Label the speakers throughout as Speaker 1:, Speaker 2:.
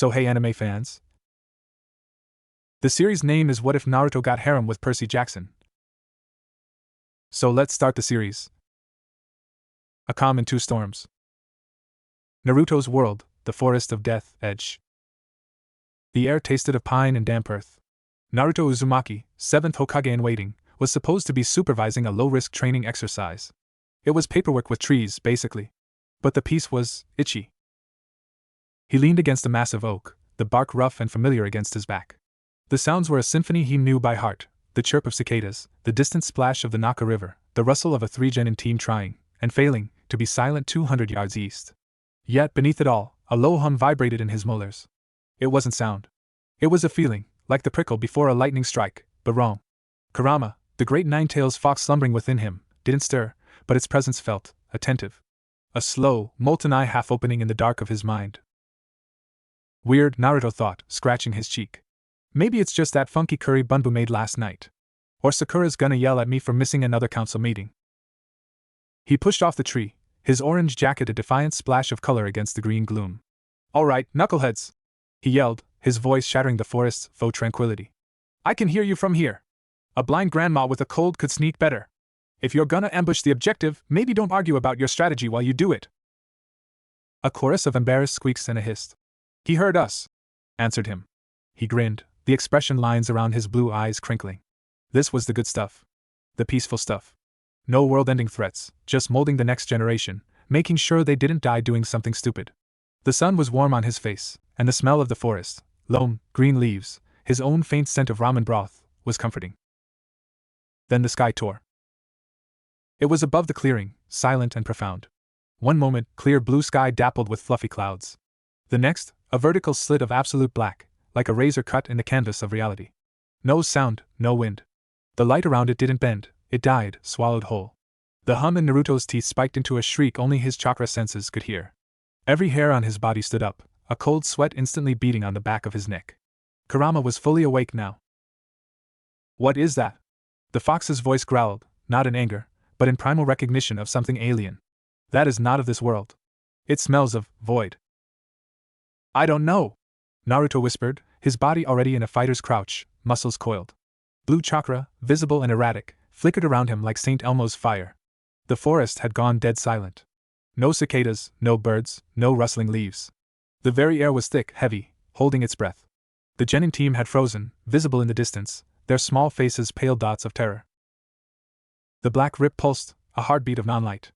Speaker 1: So hey anime fans. The series name is What If Naruto Got Harem with Percy Jackson. So let's start the series. A Calm in Two Storms. Naruto's world, the forest of death, edge. The air tasted of pine and damp earth. Naruto Uzumaki, 7th Hokage in waiting, was supposed to be supervising a low-risk training exercise. It was paperwork with trees, basically. But the piece was itchy. He leaned against a massive oak, the bark rough and familiar against his back. The sounds were a symphony he knew by heart, the chirp of cicadas, the distant splash of the Naka River, the rustle of a three-genin team trying, and failing, to be silent 200 yards east. Yet beneath it all, a low hum vibrated in his molars. It wasn't sound. It was a feeling, like the prickle before a lightning strike, but wrong. Kurama, the great nine-tails fox slumbering within him, didn't stir, but its presence felt, attentive. A slow, molten eye half-opening in the dark of his mind. Weird, Naruto thought, scratching his cheek. Maybe it's just that funky curry Bunbu made last night. Or Sakura's gonna yell at me for missing another council meeting. He pushed off the tree, his orange jacket a defiant splash of color against the green gloom. All right, knuckleheads! He yelled, his voice shattering the forest's faux tranquility. I can hear you from here. A blind grandma with a cold could sneak better. If you're gonna ambush the objective, maybe don't argue about your strategy while you do it. A chorus of embarrassed squeaks and a hiss. He heard us, answered him. He grinned, the expression lines around his blue eyes crinkling. This was the good stuff. The peaceful stuff. No world-ending threats, just molding the next generation, making sure they didn't die doing something stupid. The sun was warm on his face, and the smell of the forest, loam, green leaves, his own faint scent of ramen broth, was comforting. Then the sky tore. It was above the clearing, silent and profound. One moment, clear blue sky dappled with fluffy clouds. The next, a vertical slit of absolute black, like a razor cut in the canvas of reality. No sound, no wind. The light around it didn't bend, it died, swallowed whole. The hum in Naruto's teeth spiked into a shriek only his chakra senses could hear. Every hair on his body stood up, a cold sweat instantly beating on the back of his neck. Kurama was fully awake now. What is that? The fox's voice growled, not in anger, but in primal recognition of something alien. That is not of this world. It smells of void. I don't know, Naruto whispered, his body already in a fighter's crouch, muscles coiled. Blue chakra, visible and erratic, flickered around him like St. Elmo's fire. The forest had gone dead silent. No cicadas, no birds, no rustling leaves. The very air was thick, heavy, holding its breath. The genin team had frozen, visible in the distance, their small faces pale dots of terror. The black rip pulsed, a heartbeat of non-light.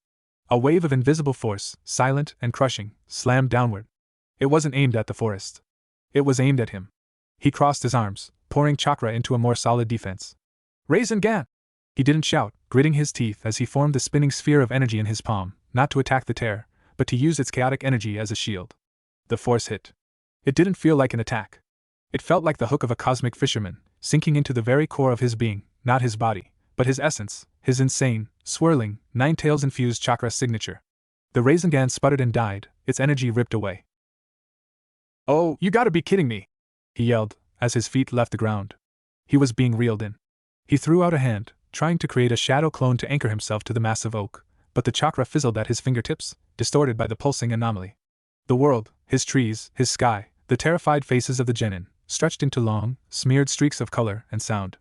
Speaker 1: A wave of invisible force, silent and crushing, slammed downward. It wasn't aimed at the forest. It was aimed at him. He crossed his arms, pouring chakra into a more solid defense. Rasengan! He didn't shout, gritting his teeth as he formed the spinning sphere of energy in his palm, not to attack the tear, but to use its chaotic energy as a shield. The force hit. It didn't feel like an attack. It felt like the hook of a cosmic fisherman, sinking into the very core of his being, not his body, but his essence, his insane, swirling, nine-tails-infused chakra signature. The Rasengan sputtered and died, its energy ripped away. Oh, you gotta be kidding me! He yelled, as his feet left the ground. He was being reeled in. He threw out a hand, trying to create a shadow clone to anchor himself to the massive oak, but the chakra fizzled at his fingertips, distorted by the pulsing anomaly. The world, his trees, his sky, the terrified faces of the genin, stretched into long, smeared streaks of color and sound.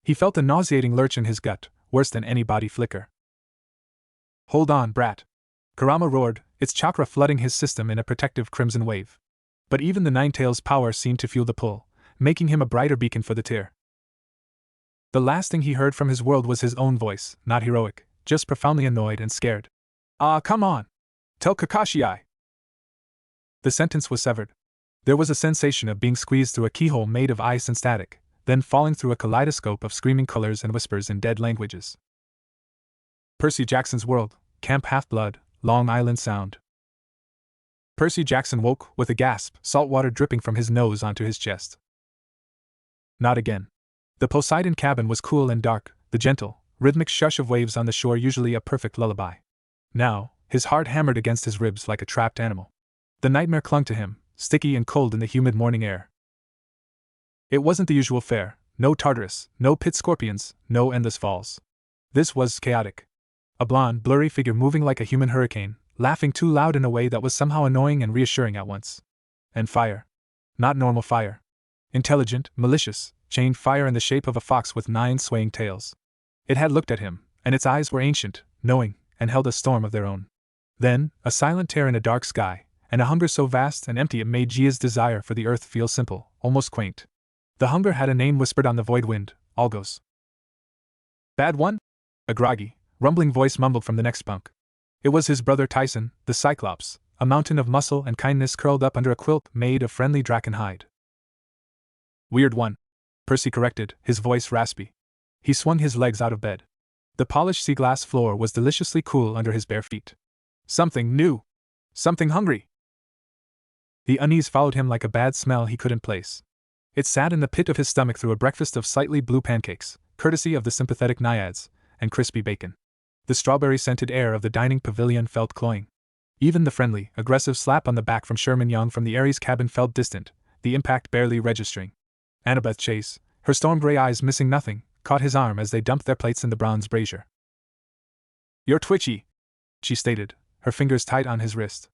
Speaker 1: He felt a nauseating lurch in his gut, worse than any body flicker. Hold on, brat! Kurama roared, its chakra flooding his system in a protective crimson wave. But even the Nine-Tails' power seemed to fuel the pull, making him a brighter beacon for the tear. The last thing he heard from his world was his own voice, not heroic, just profoundly annoyed and scared. Ah, come on! Tell Kakashi I. The sentence was severed. There was a sensation of being squeezed through a keyhole made of ice and static, then falling through a kaleidoscope of screaming colors and whispers in dead languages. Percy Jackson's world, Camp Half-Blood, Long Island Sound. Percy Jackson woke with a gasp, salt water dripping from his nose onto his chest. Not again. The Poseidon cabin was cool and dark, the gentle, rhythmic shush of waves on the shore usually a perfect lullaby. Now, his heart hammered against his ribs like a trapped animal. The nightmare clung to him, sticky and cold in the humid morning air. It wasn't the usual fare, no Tartarus, no pit scorpions, no endless falls. This was chaotic. A blonde, blurry figure moving like a human hurricane, laughing too loud in a way that was somehow annoying and reassuring at once. And fire. Not normal fire. Intelligent, malicious, chained fire in the shape of a fox with 9 swaying tails. It had looked at him, and its eyes were ancient, knowing, and held a storm of their own. Then, a silent tear in a dark sky, and a hunger so vast and empty it made Gia's desire for the earth feel simple, almost quaint. The hunger had a name whispered on the void wind, Algos. Bad one? A groggy, rumbling voice mumbled from the next bunk. It was his brother Tyson, the Cyclops, a mountain of muscle and kindness curled up under a quilt made of friendly draken hide. Weird one, Percy corrected, his voice raspy. He swung his legs out of bed. The polished sea glass floor was deliciously cool under his bare feet. Something new! Something hungry! The unease followed him like a bad smell he couldn't place. It sat in the pit of his stomach through a breakfast of slightly blue pancakes, courtesy of the sympathetic naiads, and crispy bacon. The strawberry-scented air of the dining pavilion felt cloying. Even the friendly, aggressive slap on the back from Sherman Young from the Aries cabin felt distant, the impact barely registering. Annabeth Chase, her storm-gray eyes missing nothing, caught his arm as they dumped their plates in the bronze brazier. "You're twitchy," she stated, her fingers tight on his wrist.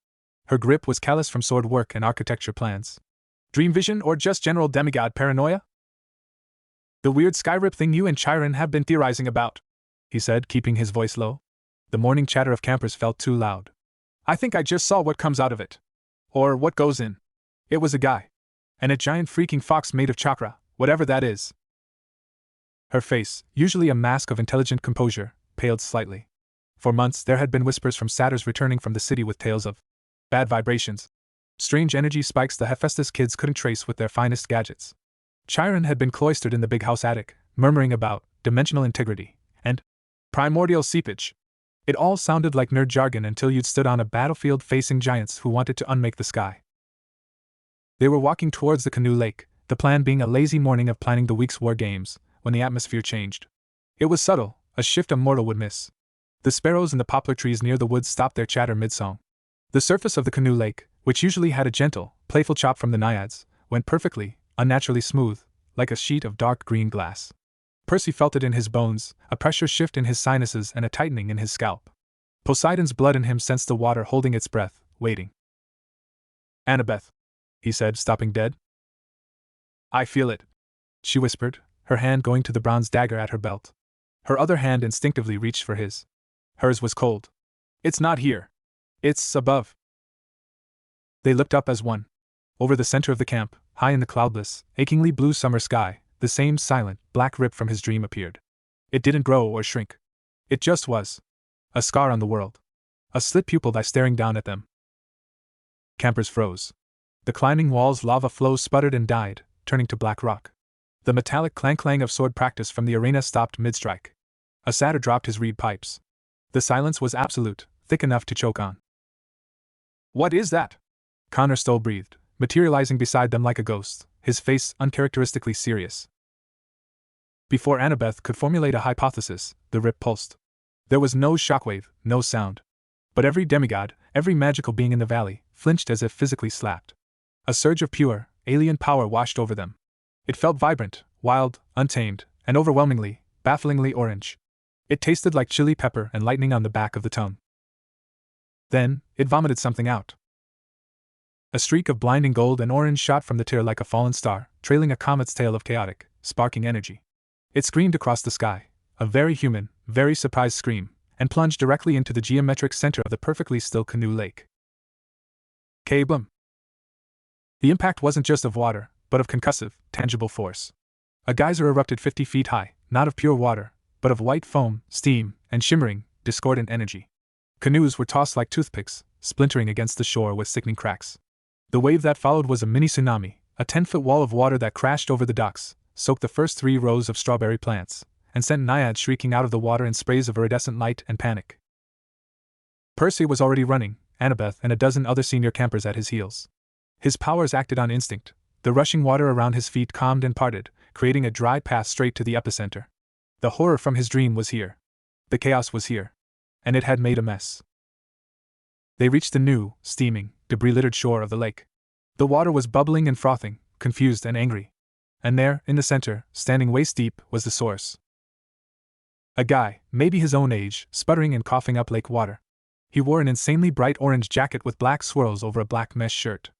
Speaker 1: Her grip was callous from sword work and architecture plans. "Dream vision or just general demigod paranoia?" "The weird skyrip thing you and Chiron have been theorizing about," he said, keeping his voice low. The morning chatter of campers felt too loud. "I think I just saw what comes out of it. Or what goes in. It was a guy. And a giant freaking fox made of chakra, whatever that is." Her face, usually a mask of intelligent composure, paled slightly. For months there had been whispers from satyrs returning from the city with tales of bad vibrations. Strange energy spikes the Hephaestus kids couldn't trace with their finest gadgets. Chiron had been cloistered in the big house attic, murmuring about dimensional integrity and primordial seepage. It all sounded like nerd jargon until you'd stood on a battlefield facing giants who wanted to unmake the sky. They were walking towards the canoe lake, the plan being a lazy morning of planning the week's war games, when the atmosphere changed. It was subtle, a shift a mortal would miss. The sparrows in the poplar trees near the woods stopped their chatter mid-song. The surface of the canoe lake, which usually had a gentle, playful chop from the naiads, went perfectly, unnaturally smooth, like a sheet of dark green glass. Percy felt it in his bones, a pressure shift in his sinuses and a tightening in his scalp. Poseidon's blood in him sensed the water holding its breath, waiting. "Annabeth," he said, stopping dead. "I feel it," she whispered, her hand going to the bronze dagger at her belt. Her other hand instinctively reached for his. Hers was cold. "It's not here. It's above." They looked up as one. Over the center of the camp, high in the cloudless, achingly blue summer sky, the same silent, black rip from his dream appeared. It didn't grow or shrink. It just was. A scar on the world. A slit pupilled eye staring down at them. Campers froze. The climbing wall's lava flows sputtered and died, turning to black rock. The metallic clang-clang of sword practice from the arena stopped mid-strike. A satyr dropped his reed pipes. The silence was absolute, thick enough to choke on. "What is that?" Connor Stowe breathed, materializing beside them like a ghost, his face uncharacteristically serious. Before Annabeth could formulate a hypothesis, the rip pulsed. There was no shockwave, no sound. But every demigod, every magical being in the valley, flinched as if physically slapped. A surge of pure, alien power washed over them. It felt vibrant, wild, untamed, and overwhelmingly, bafflingly orange. It tasted like chili pepper and lightning on the back of the tongue. Then, it vomited something out. A streak of blinding gold and orange shot from the tear like a fallen star, trailing a comet's tail of chaotic, sparking energy. It screamed across the sky, a very human, very surprised scream, and plunged directly into the geometric center of the perfectly still canoe lake. Kablam! The impact wasn't just of water, but of concussive, tangible force. A geyser erupted 50 feet high, not of pure water, but of white foam, steam, and shimmering, discordant energy. Canoes were tossed like toothpicks, splintering against the shore with sickening cracks. The wave that followed was a mini tsunami, a 10-foot wall of water that crashed over the docks, soaked the first 3 rows of strawberry plants, and sent naiads shrieking out of the water in sprays of iridescent light and panic. Percy was already running, Annabeth and a dozen other senior campers at his heels. His powers acted on instinct. The rushing water around his feet calmed and parted, creating a dry path straight to the epicenter. The horror from his dream was here. The chaos was here. And it had made a mess. They reached the new, steaming, debris-littered shore of the lake. The water was bubbling and frothing, confused and angry. And there, in the center, standing waist-deep, was the source. A guy, maybe his own age, sputtering and coughing up lake water. He wore an insanely bright orange jacket with black swirls over a black mesh shirt.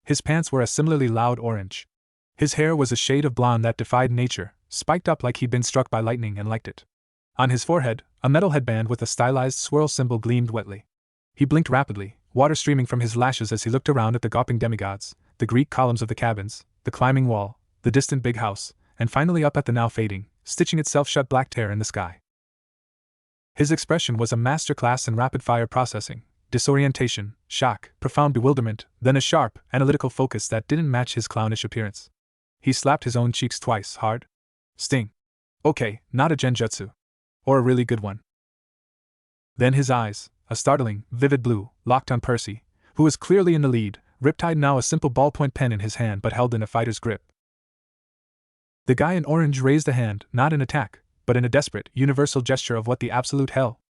Speaker 1: His pants were a similarly loud orange. His hair was a shade of blonde that defied nature, spiked up like he'd been struck by lightning and liked it. On his forehead, a metal headband with a stylized swirl symbol gleamed wetly. He blinked rapidly, water streaming from his lashes as he looked around at the gawping demigods, the Greek columns of the cabins, the climbing wall, the distant big house, and finally up at the now fading, stitching itself shut black tear in the sky. His expression was a masterclass in rapid-fire processing, disorientation, shock, profound bewilderment, then a sharp, analytical focus that didn't match his clownish appearance. He slapped his own cheeks twice, hard. Sting. Okay, not a genjutsu. Or a really good one. Then his eyes, a startling, vivid blue, locked on Percy, who was clearly in the lead, Riptide now a simple ballpoint pen in his hand but held in a fighter's grip. The guy in orange raised a hand, not in attack, but in a desperate, universal gesture of what the absolute hell.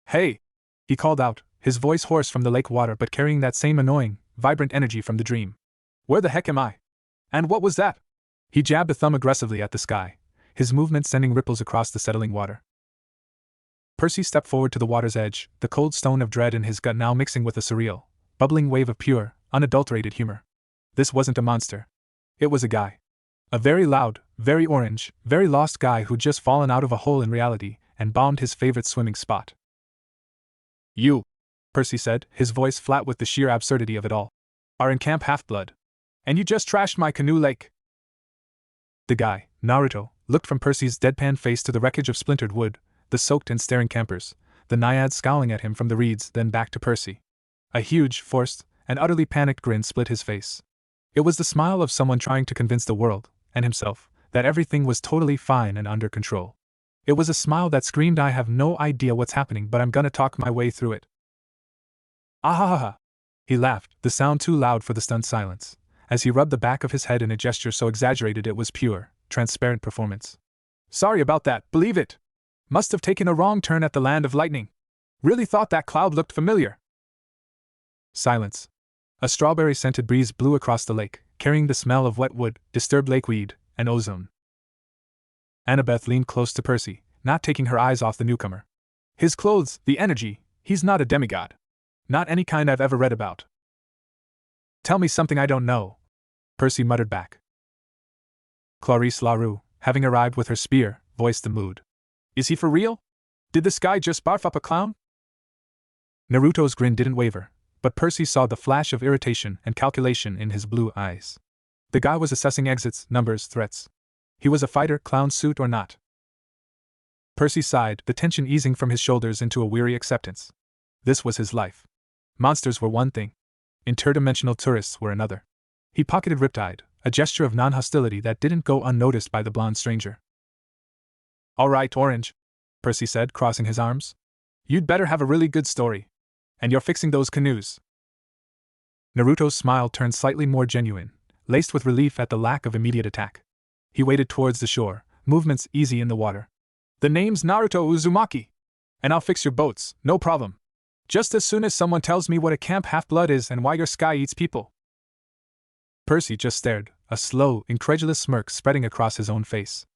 Speaker 1: Hey! He called out, his voice hoarse from the lake water but carrying that same annoying, vibrant energy from the dream. Where the heck am I? And what was that? He jabbed a thumb aggressively at the sky, his movement sending ripples across the settling water. Percy stepped forward to the water's edge, the cold stone of dread in his gut now mixing with a surreal, bubbling wave of pure, unadulterated humor. This wasn't a monster. It was a guy. A very loud, very orange, very lost guy who'd just fallen out of a hole in reality and bombed his favorite swimming spot. You, Percy said, his voice flat with the sheer absurdity of it all, are in Camp Half-Blood. And you just trashed my canoe lake. The guy, Naruto, looked from Percy's deadpan face to the wreckage of splintered wood, the soaked and staring campers, the naiads scowling at him from the reeds, then back to Percy. A huge, forced, and utterly panicked grin split his face. It was the smile of someone trying to convince the world, and himself, that everything was totally fine and under control. It was a smile that screamed, I have no idea what's happening, but I'm gonna talk my way through it. Ahahaha! He laughed, the sound too loud for the stunned silence, as he rubbed the back of his head in a gesture so exaggerated it was pure, transparent performance. Sorry about that, believe it! Must have taken a wrong turn at the Land of Lightning. Really thought that cloud looked familiar. Silence. A strawberry-scented breeze blew across the lake, carrying the smell of wet wood, disturbed lakeweed, and ozone. Annabeth leaned close to Percy, not taking her eyes off the newcomer. His clothes, the energy, he's not a demigod. Not any kind I've ever read about. Tell me something I don't know, Percy muttered back. Clarice Larue, having arrived with her spear, voiced the mood. Is he for real? Did this guy just barf up a clown? Naruto's grin didn't waver, but Percy saw the flash of irritation and calculation in his blue eyes. The guy was assessing exits, numbers, threats. He was a fighter, clown suit or not. Percy sighed, the tension easing from his shoulders into a weary acceptance. This was his life. Monsters were one thing. Interdimensional tourists were another. He pocketed Riptide, a gesture of non-hostility that didn't go unnoticed by the blonde stranger. All right, Orange, Percy said, crossing his arms. You'd better have a really good story. And you're fixing those canoes. Naruto's smile turned slightly more genuine, laced with relief at the lack of immediate attack. He waded towards the shore, movements easy in the water. The name's Naruto Uzumaki. And I'll fix your boats, no problem. Just as soon as someone tells me what a Camp Half-Blood is and why your sky eats people. Percy just stared, a slow, incredulous smirk spreading across his own face.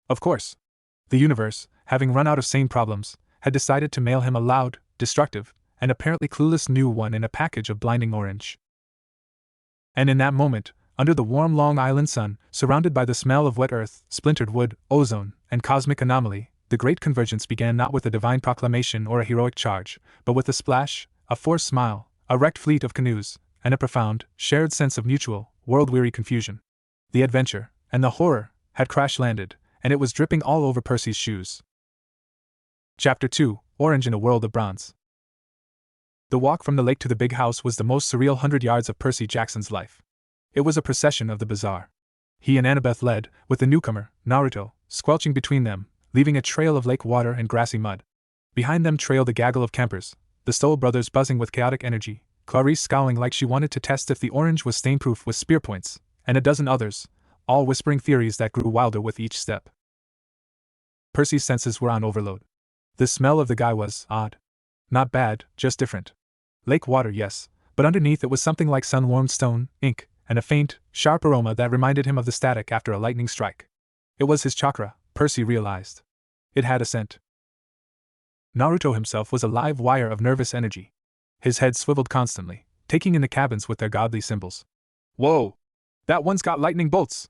Speaker 1: Of course. The universe, having run out of sane problems, had decided to mail him a loud, destructive, and apparently clueless new one in a package of blinding orange. And in that moment, under the warm Long Island sun, surrounded by the smell of wet earth, splintered wood, ozone, and cosmic anomaly, the great convergence began not with a divine proclamation or a heroic charge, but with a splash, a forced smile, a wrecked fleet of canoes, and a profound, shared sense of mutual, world-weary confusion. The adventure, and the horror, had crash-landed, and it was dripping all over Percy's shoes. Chapter 2, Orange in a World of Bronze. The walk from the lake to the big house was the most surreal 100 yards of Percy Jackson's life. It was a procession of the bizarre. He and Annabeth led, with the newcomer, Naruto, squelching between them, leaving a trail of lake water and grassy mud. Behind them trailed a gaggle of campers, the Stoll brothers buzzing with chaotic energy, Clarice scowling like she wanted to test if the orange was stain-proof with spear points, and a dozen others, all whispering theories that grew wilder with each step. Percy's senses were on overload. The smell of the guy was odd. Not bad, just different. Lake water, yes, but underneath it was something like sun-warmed stone, ink, and a faint, sharp aroma that reminded him of the static after a lightning strike. It was his chakra, Percy realized. It had a scent. Naruto himself was a live wire of nervous energy. His head swiveled constantly, taking in the cabins with their godly symbols. Whoa! That one's got lightning bolts!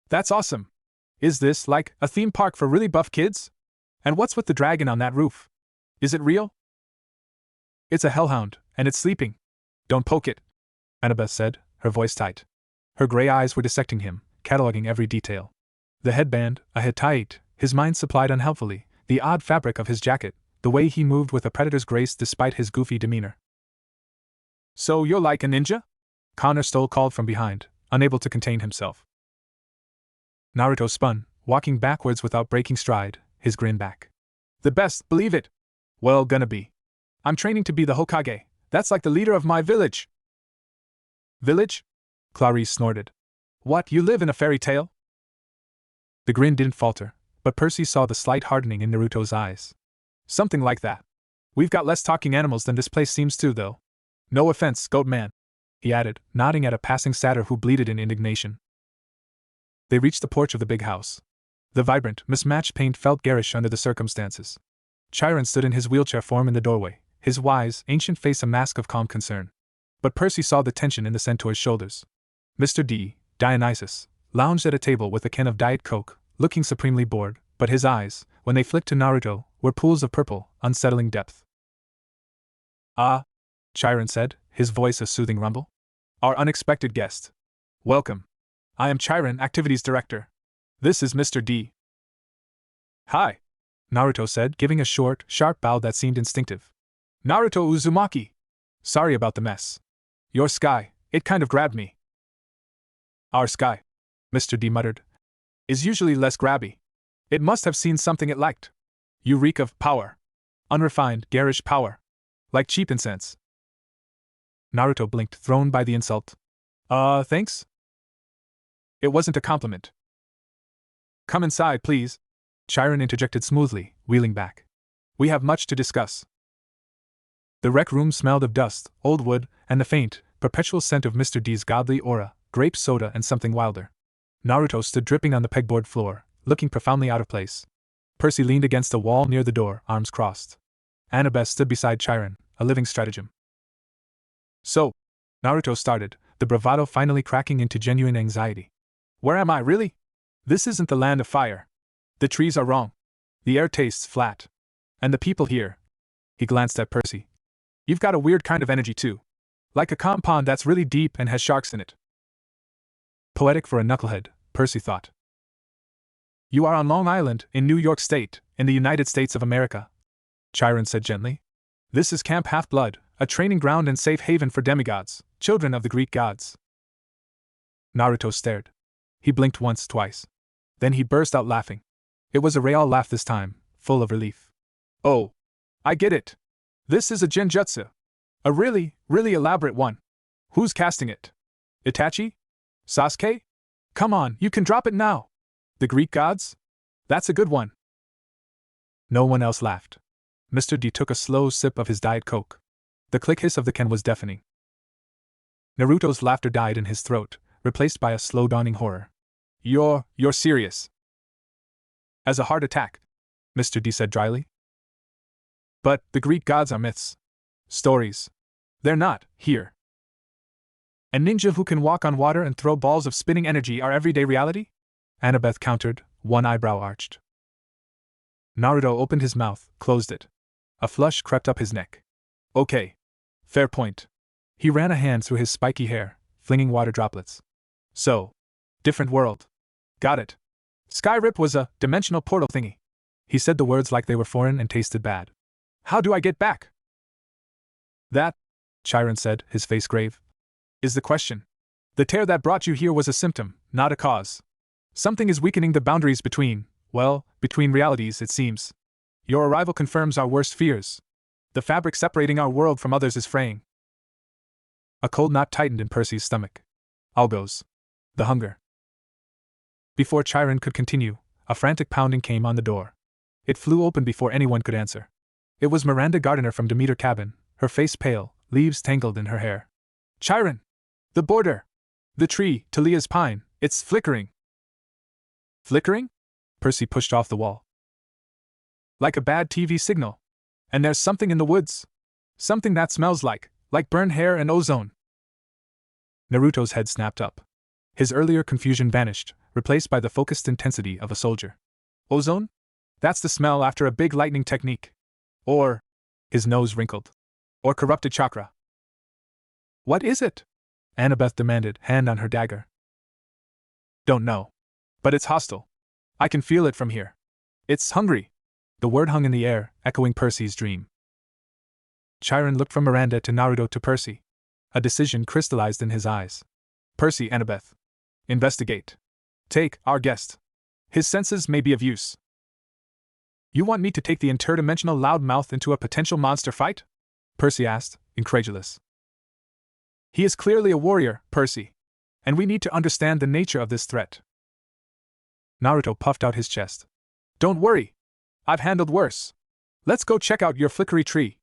Speaker 1: That's awesome! Is this, like, a theme park for really buff kids? And what's with the dragon on that roof? Is it real? It's a hellhound, and it's sleeping. Don't poke it, Annabeth said, her voice tight. Her gray eyes were dissecting him, cataloging every detail. The headband, a Hittite, his mind supplied unhelpfully, the odd fabric of his jacket, the way he moved with a predator's grace despite his goofy demeanor. So you're like a ninja? Connor Stoll called from behind, unable to contain himself. Naruto spun, walking backwards without breaking stride, his grin back. The best, believe it! Well, gonna be. I'm training to be the Hokage. That's like the leader of my village. Village? Clarice snorted. What, you live in a fairy tale? The grin didn't falter, but Percy saw the slight hardening in Naruto's eyes. Something like that. We've got less talking animals than this place seems to, though. No offense, goat man, he added, nodding at a passing satyr who bleated in indignation. They reached the porch of the big house. The vibrant, mismatched paint felt garish under the circumstances. Chiron stood in his wheelchair form in the doorway, his wise, ancient face a mask of calm concern. But Percy saw the tension in the centaur's shoulders. Mr. Dionysus, lounged at a table with a can of Diet Coke, looking supremely bored, but his eyes, when they flicked to Naruto, were pools of purple, unsettling depth. Ah, Chiron said, his voice a soothing rumble. Our unexpected guest. Welcome. I am Chiron, Activities Director. This is Mr. D. Hi, Naruto said, giving a short, sharp bow that seemed instinctive. Naruto Uzumaki. Sorry about the mess. Your sky, it kind of grabbed me. Our sky, Mr. D muttered, is usually less grabby. It must have seen something it liked. You reek of power. Unrefined, garish power. Like cheap incense. Naruto blinked, thrown by the insult. Thanks? It wasn't a compliment. Come inside, please, Chiron interjected smoothly, wheeling back. We have much to discuss. The rec room smelled of dust, old wood, and the faint, perpetual scent of Mr. D's godly aura, grape soda and something wilder. Naruto stood dripping on the pegboard floor, looking profoundly out of place. Percy leaned against a wall near the door, arms crossed. Annabeth stood beside Chiron, a living stratagem. So, Naruto started, the bravado finally cracking into genuine anxiety. Where am I, really? This isn't the land of fire. The trees are wrong. The air tastes flat. And the people here. He glanced at Percy. You've got a weird kind of energy too. Like a calm pond that's really deep and has sharks in it. Poetic for a knucklehead, Percy thought. You are on Long Island, in New York State, in the United States of America, Chiron said gently. This is Camp Half-Blood, a training ground and safe haven for demigods, children of the Greek gods. Naruto stared. He blinked once, twice. Then he burst out laughing. It was a real laugh this time, full of relief. Oh, I get it. This is a genjutsu. A really, really elaborate one. Who's casting it? Itachi? Sasuke? Come on, you can drop it now. The Greek gods? That's a good one. No one else laughed. Mr. D took a slow sip of his Diet Coke. The click hiss of the can was deafening. Naruto's laughter died in his throat, replaced by a slow dawning horror. You're serious. As a heart attack, Mr. D said dryly. But the Greek gods are myths. Stories. They're not, here. A ninja who can walk on water and throw balls of spinning energy are everyday reality? Annabeth countered, one eyebrow arched. Naruto opened his mouth, closed it. A flush crept up his neck. Okay. Fair point. He ran a hand through his spiky hair, flinging water droplets. So. Different world. Got it. Skyrip was a dimensional portal thingy. He said the words like they were foreign and tasted bad. How do I get back? That, Chiron said, his face grave, is the question. The tear that brought you here was a symptom, not a cause. Something is weakening the boundaries between realities, it seems. Your arrival confirms our worst fears. The fabric separating our world from others is fraying. A cold knot tightened in Percy's stomach. Algos. The hunger. Before Chiron could continue, a frantic pounding came on the door. It flew open before anyone could answer. It was Miranda Gardiner from Demeter Cabin, her face pale, leaves tangled in her hair. Chiron! The border! The tree, Talia's pine, it's flickering. Flickering? Percy pushed off the wall. Like a bad TV signal. And there's something in the woods. Something that smells like burned hair and ozone. Naruto's head snapped up. His earlier confusion vanished, replaced by the focused intensity of a soldier. Ozone? That's the smell after a big lightning technique. Or, his nose wrinkled. Or corrupted chakra. What is it? Annabeth demanded, hand on her dagger. Don't know. But it's hostile. I can feel it from here. It's hungry. The word hung in the air, echoing Percy's dream. Chiron looked from Miranda to Naruto to Percy. A decision crystallized in his eyes. Percy, Annabeth. Investigate. Take our guest. His senses may be of use. You want me to take the interdimensional loudmouth into a potential monster fight? Percy asked, incredulous. He is clearly a warrior, Percy. And we need to understand the nature of this threat. Naruto puffed out his chest. Don't worry. I've handled worse. Let's go check out your flickery tree.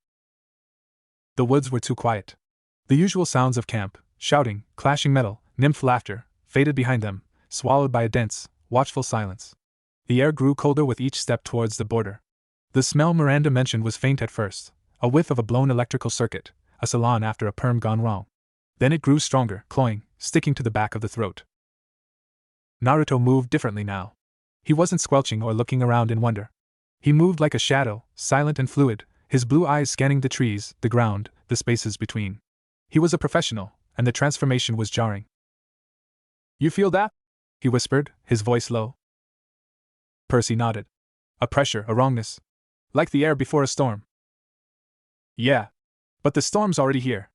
Speaker 1: The woods were too quiet. The usual sounds of camp, shouting, clashing metal, nymph laughter, faded behind them, swallowed by a dense, watchful silence. The air grew colder with each step towards the border. The smell Miranda mentioned was faint at first, a whiff of a blown electrical circuit, a salon after a perm gone wrong. Then it grew stronger, cloying, sticking to the back of the throat. Naruto moved differently now. He wasn't squelching or looking around in wonder. He moved like a shadow, silent and fluid, his blue eyes scanning the trees, the ground, the spaces between. He was a professional, and the transformation was jarring. You feel that? He whispered, his voice low. Percy nodded. A pressure, a wrongness. Like the air before a storm. Yeah. But the storm's already here.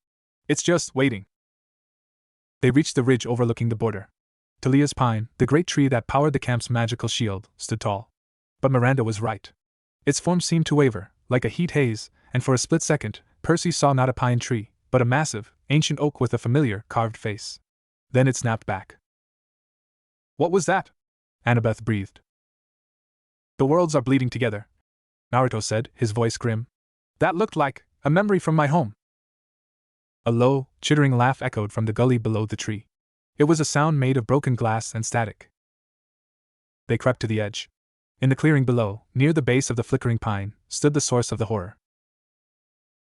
Speaker 1: It's just waiting. They reached the ridge overlooking the border. Talia's pine, the great tree that powered the camp's magical shield, stood tall. But Miranda was right. Its form seemed to waver, like a heat haze, and for a split second, Percy saw not a pine tree, but a massive, ancient oak with a familiar, carved face. Then it snapped back. What was that? Annabeth breathed. The worlds are bleeding together, Naruto said, his voice grim. That looked like a memory from my home. A low, chittering laugh echoed from the gully below the tree. It was a sound made of broken glass and static. They crept to the edge. In the clearing below, near the base of the flickering pine, stood the source of the horror.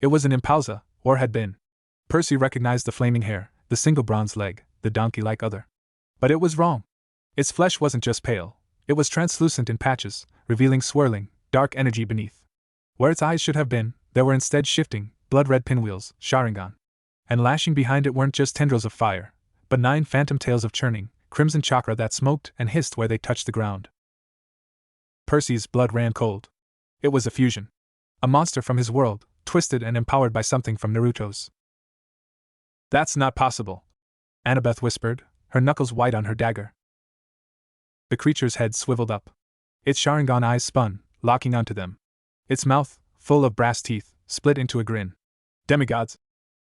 Speaker 1: It was an impalsa, or had been. Percy recognized the flaming hair, the single bronze leg, the donkey-like other. But it was wrong. Its flesh wasn't just pale, it was translucent in patches, revealing swirling, dark energy beneath. Where its eyes should have been, there were instead shifting, blood-red pinwheels, Sharingan. And lashing behind it weren't just tendrils of fire, but 9 phantom tails of churning, crimson chakra that smoked and hissed where they touched the ground. Percy's blood ran cold. It was a fusion. A monster from his world, twisted and empowered by something from Naruto's. That's not possible, Annabeth whispered, her knuckles white on her dagger. The creature's head swiveled up. Its Sharingan eyes spun, locking onto them. Its mouth, full of brass teeth, split into a grin. Demigods!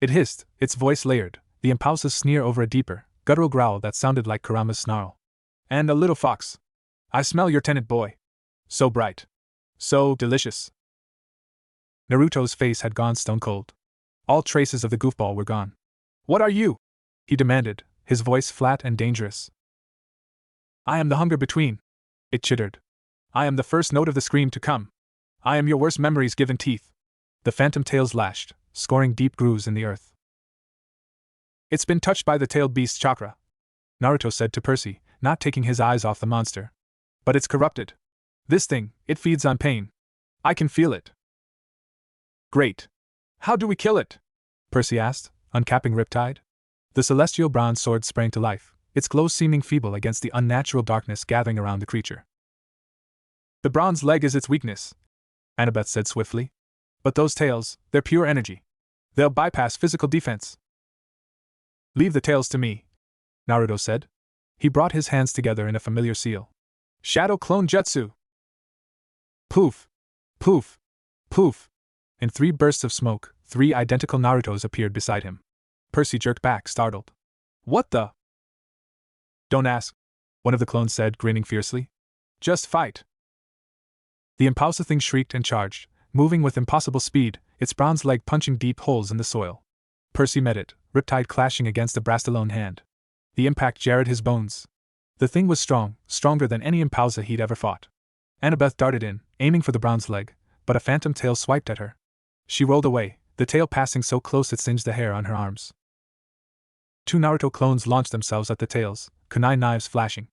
Speaker 1: It hissed, its voice layered, the impulsive sneer over a deeper, guttural growl that sounded like Kurama's snarl. And a little fox. I smell your tenant boy. So bright. So delicious. Naruto's face had gone stone cold. All traces of the goofball were gone. What are you? He demanded, his voice flat and dangerous. I am the hunger between. It chittered. I am the first note of the scream to come. I am your worst memories given teeth. The phantom tails lashed, scoring deep grooves in the earth. It's been touched by the tailed beast's chakra, Naruto said to Percy, not taking his eyes off the monster. But it's corrupted. This thing, it feeds on pain. I can feel it. Great. How do we kill it? Percy asked, uncapping Riptide. The celestial bronze sword sprang to life, its glow seeming feeble against the unnatural darkness gathering around the creature. The bronze leg is its weakness, Annabeth said swiftly. But those tails, they're pure energy. They'll bypass physical defense. Leave the tails to me, Naruto said. He brought his hands together in a familiar seal. Shadow clone jutsu! Poof! Poof! Poof! In 3 bursts of smoke, 3 identical Narutos appeared beside him. Percy jerked back, startled. What the? Don't ask, one of the clones said, grinning fiercely. Just fight. The impulsive thing shrieked and charged, moving with impossible speed, its bronze leg punching deep holes in the soil. Percy met it, Riptide clashing against the Brastalone hand. The impact jarred his bones. The thing was strong, stronger than any impulsa he'd ever fought. Annabeth darted in, aiming for the bronze leg, but a phantom tail swiped at her. She rolled away, the tail passing so close it singed the hair on her arms. 2 Naruto clones launched themselves at the tails, kunai knives flashing.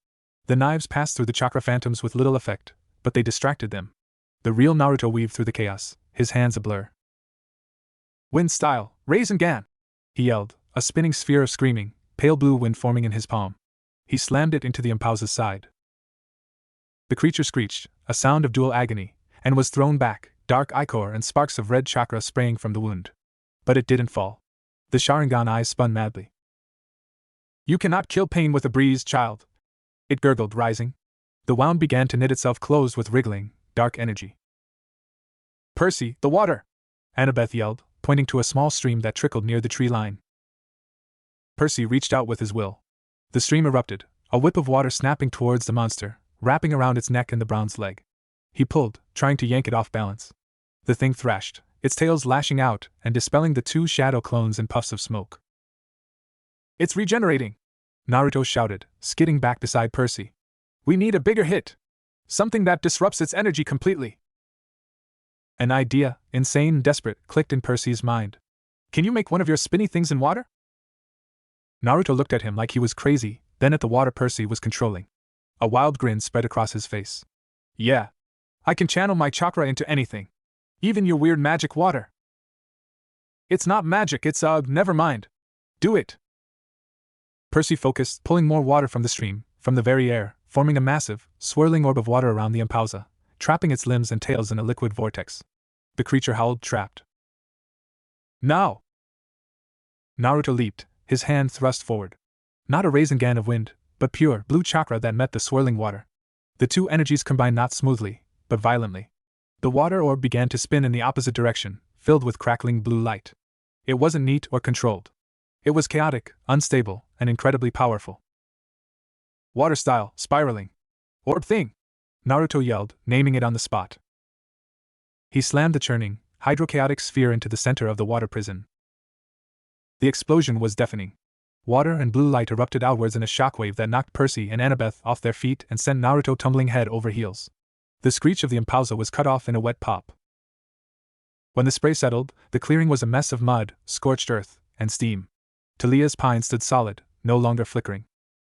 Speaker 1: The knives passed through the chakra phantoms with little effect, but they distracted them. The real Naruto weaved through the chaos, his hands a blur. Wind style, Rasengan! He yelled, a spinning sphere of screaming, pale blue wind forming in his palm. He slammed it into the Impausa's side. The creature screeched, a sound of dual agony, and was thrown back, dark ichor and sparks of red chakra spraying from the wound. But it didn't fall. The Sharingan eyes spun madly. You cannot kill pain with a breeze, child. It gurgled, rising. The wound began to knit itself closed with wriggling, dark energy. Percy, the water! Annabeth yelled, pointing to a small stream that trickled near the tree line. Percy reached out with his will. The stream erupted, a whip of water snapping towards the monster, wrapping around its neck and the Brown's leg. He pulled, trying to yank it off balance. The thing thrashed, its tails lashing out and dispelling the 2 shadow clones in puffs of smoke. It's regenerating! Naruto shouted, skidding back beside Percy. We need a bigger hit! Something that disrupts its energy completely! An idea, insane and desperate, clicked in Percy's mind. Can you make one of your spinny things in water? Naruto looked at him like he was crazy, then at the water Percy was controlling. A wild grin spread across his face. Yeah. I can channel my chakra into anything. Even your weird magic water. It's not magic, it's never mind. Do it. Percy focused, pulling more water from the stream, from the very air, forming a massive, swirling orb of water around the Impausa, trapping its limbs and tails in a liquid vortex. The creature howled, trapped. Now! Naruto leaped, his hand thrust forward. Not a Rasengan of wind, but pure, blue chakra that met the swirling water. The 2 energies combined not smoothly, but violently. The water orb began to spin in the opposite direction, filled with crackling blue light. It wasn't neat or controlled. It was chaotic, unstable, and incredibly powerful. Water style, spiraling. Orb thing! Naruto yelled, naming it on the spot. He slammed the churning, hydrochaotic sphere into the center of the water prison. The explosion was deafening. Water and blue light erupted outwards in a shockwave that knocked Percy and Annabeth off their feet and sent Naruto tumbling head over heels. The screech of the Impausa was cut off in a wet pop. When the spray settled, the clearing was a mess of mud, scorched earth, and steam. Talia's pine stood solid, no longer flickering.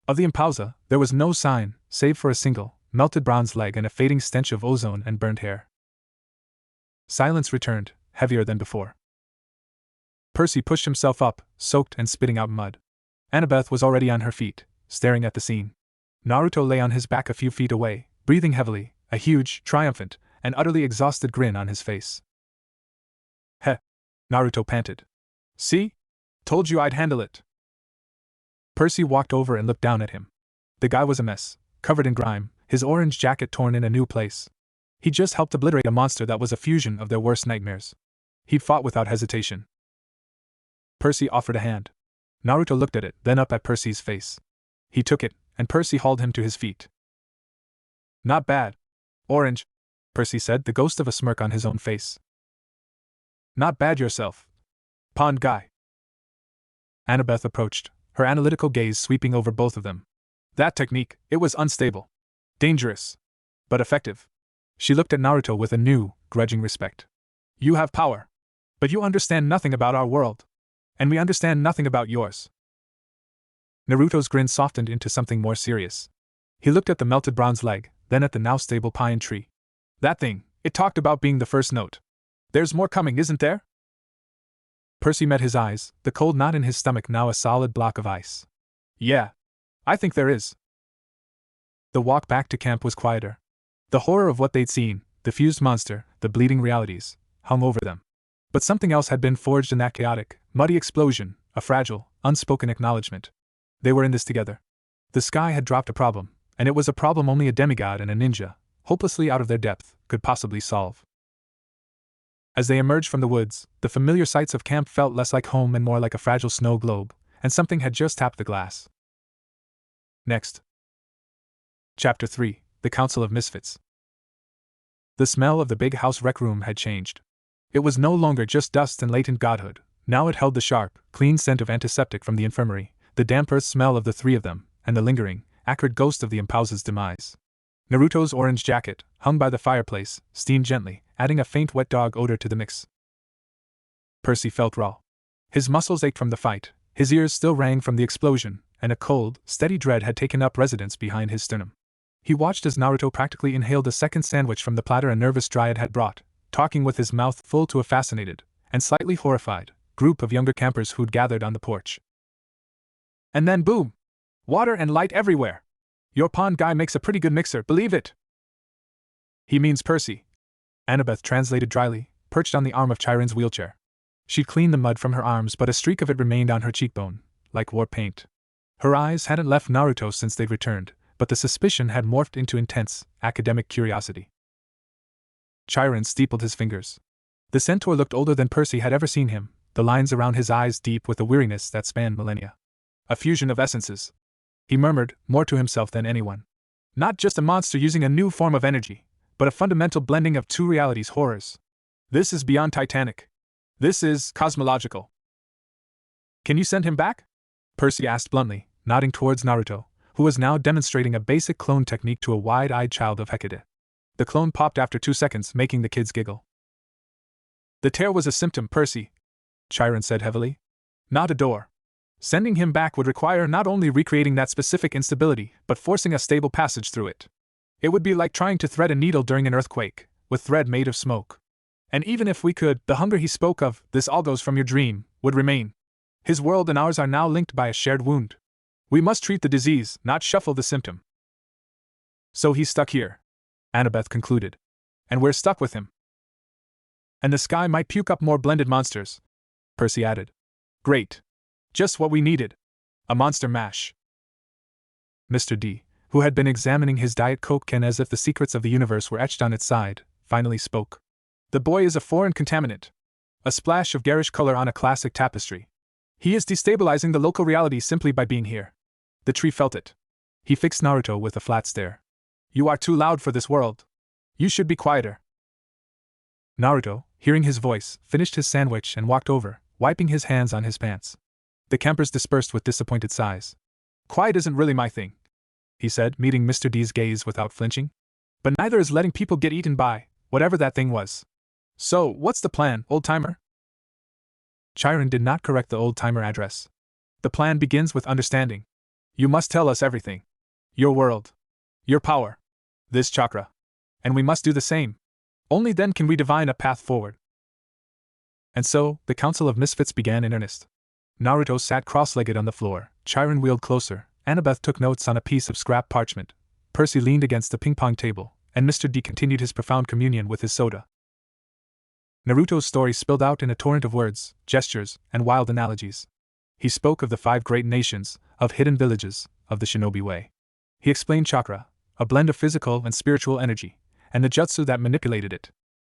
Speaker 1: Of the Impausa, there was no sign, save for a single, melted bronze leg and a fading stench of ozone and burned hair. Silence returned, heavier than before. Percy pushed himself up, soaked and spitting out mud. Annabeth was already on her feet, staring at the scene. Naruto lay on his back a few feet away, breathing heavily, a huge, triumphant, and utterly exhausted grin on his face. Heh! Naruto panted. See? Told you I'd handle it. Percy walked over and looked down at him. The guy was a mess, covered in grime, his orange jacket torn in a new place. He just helped obliterate a monster that was a fusion of their worst nightmares. He'd fought without hesitation. Percy offered a hand. Naruto looked at it, then up at Percy's face. He took it, and Percy hauled him to his feet. Not bad. Orange, Percy said, the ghost of a smirk on his own face. Not bad yourself. Pond guy. Annabeth approached, her analytical gaze sweeping over both of them. That technique, it was unstable. Dangerous. But effective. She looked at Naruto with a new, grudging respect. You have power. But you understand nothing about our world. And we understand nothing about yours. Naruto's grin softened into something more serious. He looked at the melted bronze leg, then at the now stable pine tree. That thing, it talked about being the first note. There's more coming, isn't there? Percy met his eyes, the cold knot in his stomach now a solid block of ice. Yeah. I think there is. The walk back to camp was quieter. The horror of what they'd seen, the fused monster, the bleeding realities, hung over them. But something else had been forged in that chaotic, muddy explosion, a fragile, unspoken acknowledgement. They were in this together. The sky had dropped a problem, and it was a problem only a demigod and a ninja, hopelessly out of their depth, could possibly solve. As they emerged from the woods, the familiar sights of camp felt less like home and more like a fragile snow globe, and something had just tapped the glass. Next. Chapter 3, The Council of Misfits. The smell of the big house rec room had changed. It was no longer just dust and latent godhood, now it held the sharp, clean scent of antiseptic from the infirmary, the damp earth smell of the 3 of them, and the lingering, acrid ghost of the Impausa's demise. Naruto's orange jacket, hung by the fireplace, steamed gently, adding a faint wet dog odor to the mix. Percy felt raw. His muscles ached from the fight, His ears still rang from the explosion, and a cold, steady dread had taken up residence behind his sternum. He watched as Naruto practically inhaled a second sandwich from the platter a nervous dryad had brought, talking with his mouth full to a fascinated, and slightly horrified, group of younger campers who'd gathered on the porch. And then boom! Water and light everywhere! Your pond guy makes a pretty good mixer, believe it! He means Percy. Annabeth translated dryly, perched on the arm of Chiron's wheelchair. She'd cleaned the mud from her arms, but a streak of it remained on her cheekbone, like war paint. Her eyes hadn't left Naruto since they'd returned, but the suspicion had morphed into intense, academic curiosity. Chiron steepled his fingers. The centaur looked older than Percy had ever seen him, the lines around his eyes deep with a weariness that spanned millennia. A fusion of essences. He murmured, more to himself than anyone. Not just a monster using a new form of energy, but a fundamental blending of two realities' horrors. This is beyond Titanic. This is cosmological. Can you send him back? Percy asked bluntly, nodding towards Naruto, who was now demonstrating a basic clone technique to a wide-eyed child of Hecate. The clone popped after 2 seconds, making the kids giggle. The tear was a symptom, Percy, Chiron said heavily. Not a door. Sending him back would require not only recreating that specific instability, but forcing a stable passage through it. It would be like trying to thread a needle during an earthquake, with thread made of smoke. And even if we could, the hunger he spoke of, this all goes from your dream, would remain. His world and ours are now linked by a shared wound. We must treat the disease, not shuffle the symptom. So he's stuck here, Annabeth concluded. And we're stuck with him. And the sky might puke up more blended monsters, Percy added. Great. Just what we needed. A monster mash. Mr. D, who had been examining his Diet Coke can as if the secrets of the universe were etched on its side, finally spoke. The boy is a foreign contaminant. A splash of garish color on a classic tapestry. He is destabilizing the local reality simply by being here. The tree felt it. He fixed Naruto with a flat stare. You are too loud for this world. You should be quieter. Naruto, hearing his voice, finished his sandwich and walked over, wiping his hands on his pants. The campers dispersed with disappointed sighs. Quiet isn't really my thing, he said, meeting Mr. D's gaze without flinching. But neither is letting people get eaten by, whatever that thing was. So, what's the plan, old-timer? Chiron did not correct the old-timer address. The plan begins with understanding. You must tell us everything. Your world. Your power. This chakra. And we must do the same. Only then can we divine a path forward. And so, the Council of Misfits began in earnest. Naruto sat cross-legged on the floor, Chiron wheeled closer, Annabeth took notes on a piece of scrap parchment, Percy leaned against the ping-pong table, and Mr. D continued his profound communion with his soda. Naruto's story spilled out in a torrent of words, gestures, and wild analogies. He spoke of the 5 great nations, of hidden villages, of the shinobi way. He explained chakra, a blend of physical and spiritual energy, and the jutsu that manipulated it.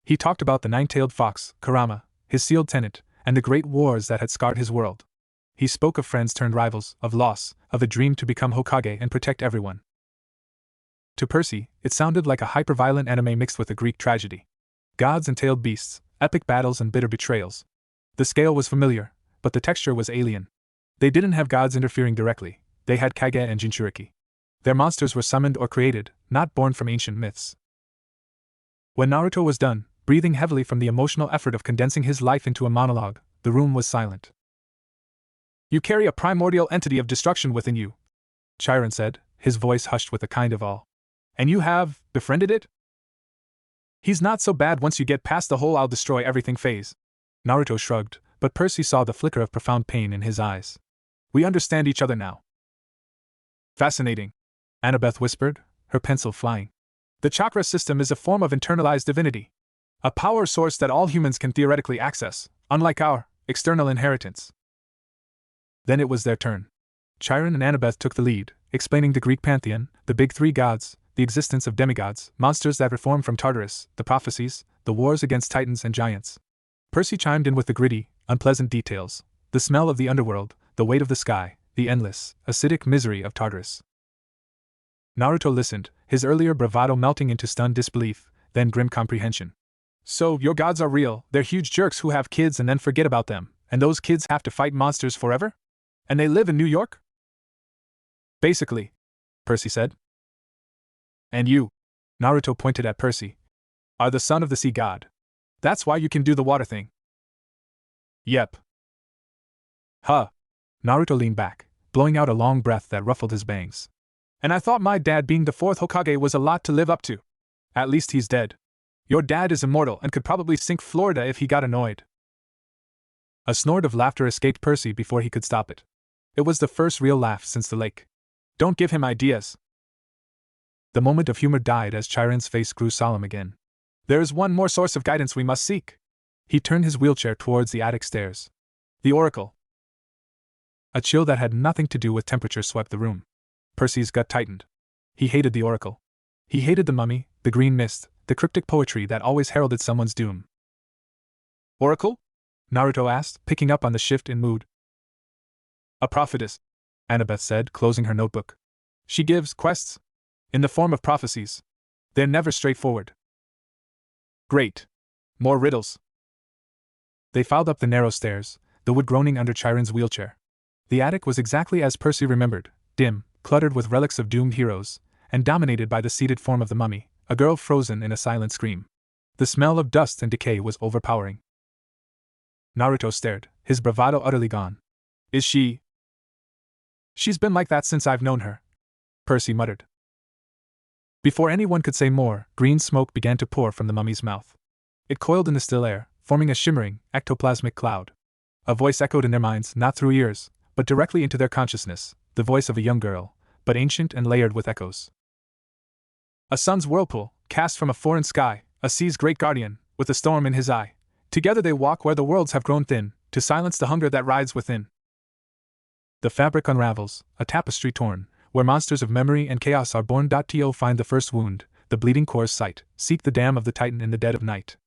Speaker 1: He talked about the 9-tailed fox, Kurama, his sealed tenet, and the great wars that had scarred his world. He spoke of friends turned rivals, of loss, of a dream to become Hokage and protect everyone. To Percy, it sounded like a hyper-violent anime mixed with a Greek tragedy. Gods and tailed beasts, epic battles and bitter betrayals. The scale was familiar, but the texture was alien. They didn't have gods interfering directly, they had Kage and Jinchuriki. Their monsters were summoned or created, not born from ancient myths. When Naruto was done, breathing heavily from the emotional effort of condensing his life into a monologue, the room was silent. You carry a primordial entity of destruction within you, Chiron said, his voice hushed with a kind of awe. And you have befriended it? He's not so bad once you get past the whole I'll destroy everything phase. Naruto shrugged, but Percy saw the flicker of profound pain in his eyes. We understand each other now. Fascinating, Annabeth whispered, her pencil flying. The chakra system is a form of internalized divinity. A power source that all humans can theoretically access, unlike our external inheritance. Then it was their turn. Chiron and Annabeth took the lead, explaining the Greek pantheon, the big 3 gods, the existence of demigods, monsters that reformed from Tartarus, the prophecies, the wars against titans and giants. Percy chimed in with the gritty, unpleasant details, the smell of the underworld, the weight of the sky, the endless, acidic misery of Tartarus. Naruto listened, his earlier bravado melting into stunned disbelief, then grim comprehension. So, your gods are real, they're huge jerks who have kids and then forget about them, and those kids have to fight monsters forever? And they live in New York? Basically, Percy said. And you, Naruto pointed at Percy, are the son of the sea god. That's why you can do the water thing. Yep. Huh. Naruto leaned back, blowing out a long breath that ruffled his bangs. And I thought my dad being the fourth Hokage was a lot to live up to. At least he's dead. Your dad is immortal and could probably sink Florida if he got annoyed. A snort of laughter escaped Percy before he could stop it. It was the first real laugh since the lake. Don't give him ideas. The moment of humor died as Chiron's face grew solemn again. There is one more source of guidance we must seek. He turned his wheelchair towards the attic stairs. The oracle. A chill that had nothing to do with temperature swept the room. Percy's gut tightened. He hated the oracle. He hated the mummy, the green mist, the cryptic poetry that always heralded someone's doom. Oracle? Naruto asked, picking up on the shift in mood. A prophetess, Annabeth said, closing her notebook. She gives quests in the form of prophecies. They're never straightforward. Great. More riddles. They filed up the narrow stairs, the wood groaning under Chiron's wheelchair. The attic was exactly as Percy remembered, dim, cluttered with relics of doomed heroes, and dominated by the seated form of the mummy, a girl frozen in a silent scream. The smell of dust and decay was overpowering. Naruto stared, his bravado utterly gone. Is she? She's been like that since I've known her, Percy muttered. Before anyone could say more, green smoke began to pour from the mummy's mouth. It coiled in the still air, forming a shimmering, ectoplasmic cloud. A voice echoed in their minds, not through ears, but directly into their consciousness, the voice of a young girl, but ancient and layered with echoes. A sun's whirlpool, cast from a foreign sky, a sea's great guardian, with a storm in his eye. Together they walk where the worlds have grown thin, to silence the hunger that rides within. The fabric unravels, a tapestry torn, where monsters of memory and chaos are born. To find the first wound, the bleeding core's sight, seek the dam of the Titan in the dead of night.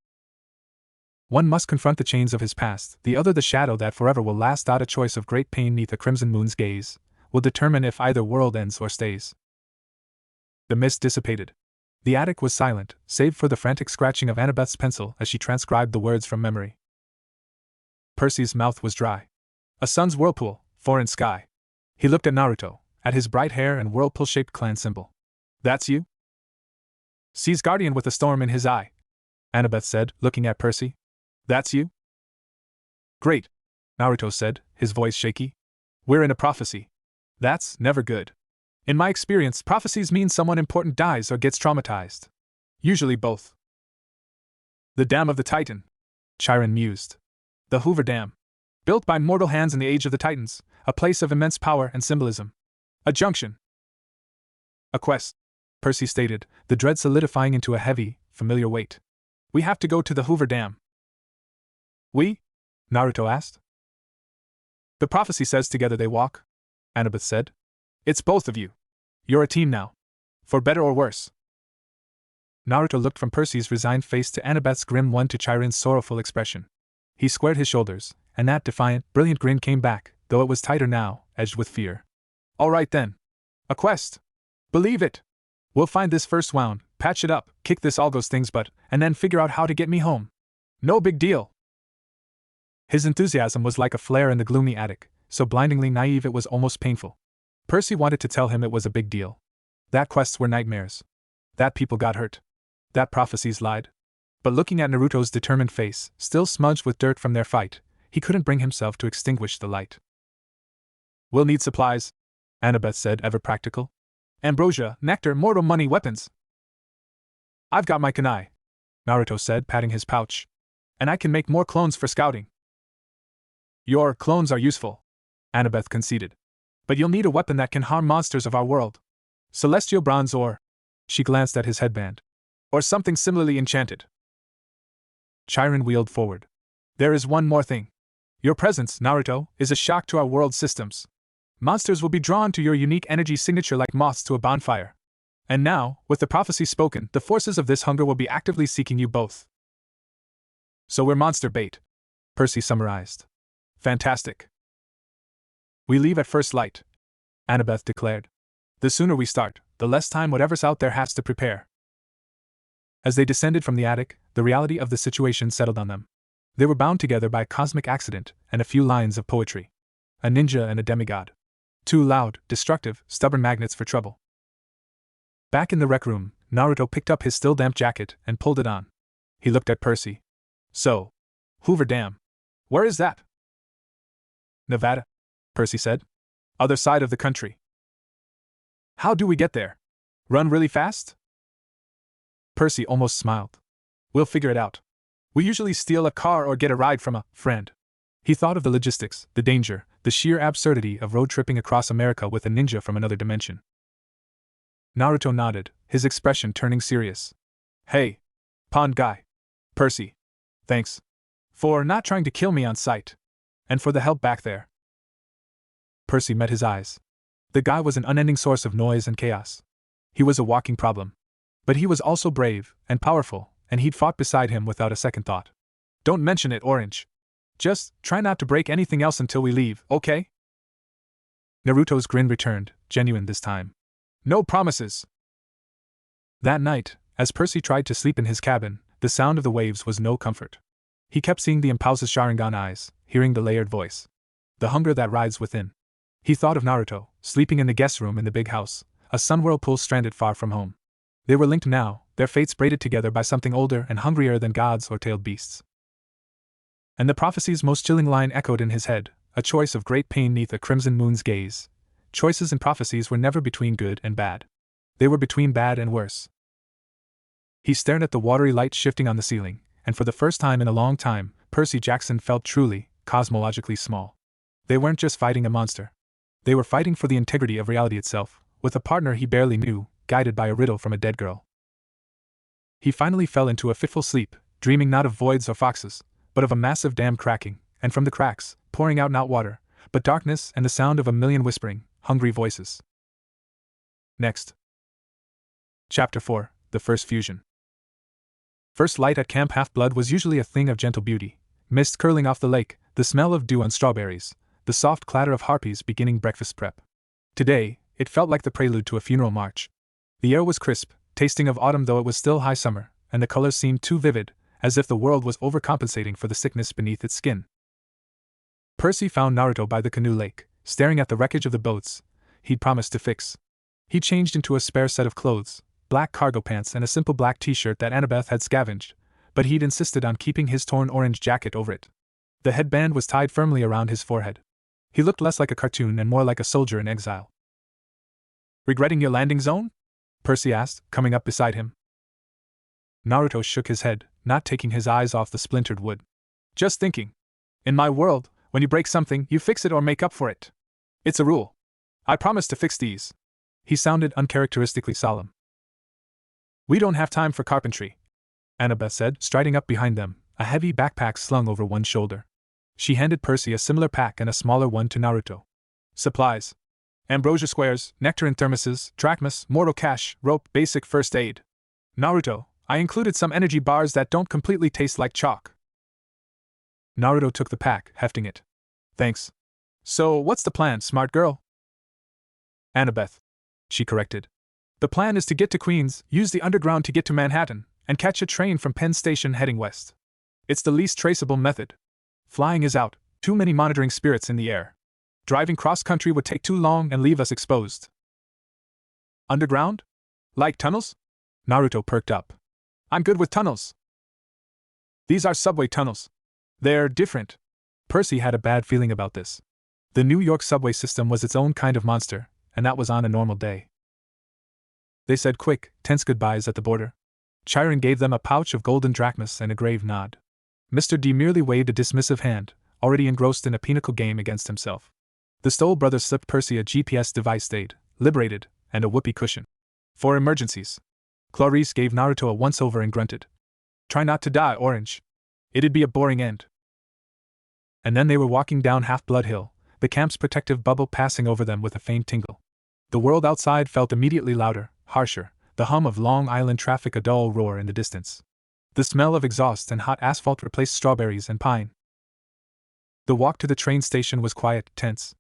Speaker 1: One must confront the chains of his past, the other the shadow that forever will last. A choice of great pain neath a crimson moon's gaze will determine if either world ends or stays. The mist dissipated. The attic was silent, save for the frantic scratching of Annabeth's pencil as she transcribed the words from memory. Percy's mouth was dry. A sun's whirlpool, foreign sky. He looked at Naruto, at his bright hair and whirlpool-shaped clan symbol. That's you? Sea's guardian with a storm in his eye, Annabeth said, looking at Percy. That's you? Great, Naruto said, his voice shaky. We're in a prophecy. That's never good. In my experience, prophecies mean someone important dies or gets traumatized. Usually both. The Dam of the Titan, Chiron mused. The Hoover Dam. Built by mortal hands in the Age of the Titans, a place of immense power and symbolism. A junction. A quest, Percy stated, the dread solidifying into a heavy, familiar weight. We have to go to the Hoover Dam. We? Naruto asked. The prophecy says together they walk, Annabeth said. It's both of you. You're a team now. For better or worse. Naruto looked from Percy's resigned face to Annabeth's grim one to Chiron's sorrowful expression. He squared his shoulders, and that defiant, brilliant grin came back, though it was tighter now, edged with fear. All right then. A quest. Believe it. We'll find this first wound, patch it up, kick this all those things butt, and then figure out how to get me home. No big deal. His enthusiasm was like a flare in the gloomy attic, so blindingly naive it was almost painful. Percy wanted to tell him it was a big deal. That quests were nightmares. That people got hurt. That prophecies lied. But looking at Naruto's determined face, still smudged with dirt from their fight, he couldn't bring himself to extinguish the light. We'll need supplies, Annabeth said, ever practical. Ambrosia, nectar, mortal money, weapons. I've got my kunai, Naruto said, patting his pouch. And I can make more clones for scouting. Your clones are useful, Annabeth conceded. But you'll need a weapon that can harm monsters of our world. Celestial bronze or... She glanced at his headband. Or something similarly enchanted. Chiron wheeled forward. There is one more thing. Your presence, Naruto, is a shock to our world systems. Monsters will be drawn to your unique energy signature like moths to a bonfire. And now, with the prophecy spoken, the forces of this hunger will be actively seeking you both. So we're monster bait, Percy summarized. Fantastic. We leave at first light, Annabeth declared. The sooner we start, the less time whatever's out there has to prepare. As they descended from the attic, the reality of the situation settled on them. They were bound together by a cosmic accident and a few lines of poetry. A ninja and a demigod. Two loud, destructive, stubborn magnets for trouble. Back in the rec room, Naruto picked up his still damp jacket and pulled it on. He looked at Percy. So, Hoover Dam. Where is that? Nevada, Percy said. Other side of the country. How do we get there? Run really fast? Percy almost smiled. We'll figure it out. We usually steal a car or get a ride from a friend. He thought of the logistics, the danger, the sheer absurdity of road tripping across America with a ninja from another dimension. Naruto nodded, his expression turning serious. Hey, pond guy. Percy. Thanks. For not trying to kill me on sight. And for the help back there. Percy met his eyes. The guy was an unending source of noise and chaos. He was a walking problem. But he was also brave and powerful, and he'd fought beside him without a second thought. Don't mention it, Orange. Just try not to break anything else until we leave, okay? Naruto's grin returned, genuine this time. No promises. That night, as Percy tried to sleep in his cabin, the sound of the waves was no comfort. He kept seeing the impulsive Sharingan eyes, hearing the layered voice. The hunger that rides within. He thought of Naruto, sleeping in the guest room in the big house, a sun whirlpool stranded far from home. They were linked now, their fates braided together by something older and hungrier than gods or tailed beasts. And the prophecy's most chilling line echoed in his head, a choice of great pain neath a crimson moon's gaze. Choices and prophecies were never between good and bad. They were between bad and worse. He stared at the watery light shifting on the ceiling, and for the first time in a long time, Percy Jackson felt truly, cosmologically small. They weren't just fighting a monster. They were fighting for the integrity of reality itself, with a partner he barely knew, guided by a riddle from a dead girl. He finally fell into a fitful sleep, dreaming not of voids or foxes, but of a massive dam cracking, and from the cracks, pouring out not water, but darkness and the sound of a million whispering, hungry voices. Next. Chapter 4, The First Fusion. First light at Camp Half-Blood was usually a thing of gentle beauty, mist curling off the lake, the smell of dew on strawberries, the soft clatter of harpies beginning breakfast prep. Today, it felt like the prelude to a funeral march. The air was crisp, tasting of autumn though it was still high summer, and the colors seemed too vivid, as if the world was overcompensating for the sickness beneath its skin. Percy found Naruto by the canoe lake, staring at the wreckage of the boats he'd promised to fix. He changed into a spare set of clothes, black cargo pants and a simple black t-shirt that Annabeth had scavenged, but he'd insisted on keeping his torn orange jacket over it. The headband was tied firmly around his forehead. He looked less like a cartoon and more like a soldier in exile. Regretting your landing zone? Percy asked, coming up beside him. Naruto shook his head, not taking his eyes off the splintered wood. Just thinking. In my world, when you break something, you fix it or make up for it. It's a rule. I promise to fix these. He sounded uncharacteristically solemn. We don't have time for carpentry, Annabeth said, striding up behind them, a heavy backpack slung over one shoulder. She handed Percy a similar pack and a smaller one to Naruto. Supplies. Ambrosia squares, nectarine thermoses, drachmas, mortal cash, rope, basic first aid. Naruto, I included some energy bars that don't completely taste like chalk. Naruto took the pack, hefting it. Thanks. So, what's the plan, smart girl? Annabeth. She corrected. The plan is to get to Queens, use the underground to get to Manhattan, and catch a train from Penn Station heading west. It's the least traceable method. Flying is out, too many monitoring spirits in the air. Driving cross-country would take too long and leave us exposed. Underground? Like tunnels? Naruto perked up. I'm good with tunnels. These are subway tunnels. They're different. Percy had a bad feeling about this. The New York subway system was its own kind of monster, and that was on a normal day. They said quick, tense goodbyes at the border. Chiron gave them a pouch of golden drachmas and a grave nod. Mr. D merely waved a dismissive hand, already engrossed in a pinochle game against himself. The Stoll brothers slipped Percy a GPS device aid, liberated, and a whoopee cushion. For emergencies. Clarice gave Naruto a once-over and grunted. Try not to die, Orange. It'd be a boring end. And then they were walking down Half-Blood Hill, the camp's protective bubble passing over them with a faint tingle. The world outside felt immediately louder, harsher, the hum of Long Island traffic a dull roar in the distance. The smell of exhaust and hot asphalt replaced strawberries and pine. The walk to the train station was quiet, tense.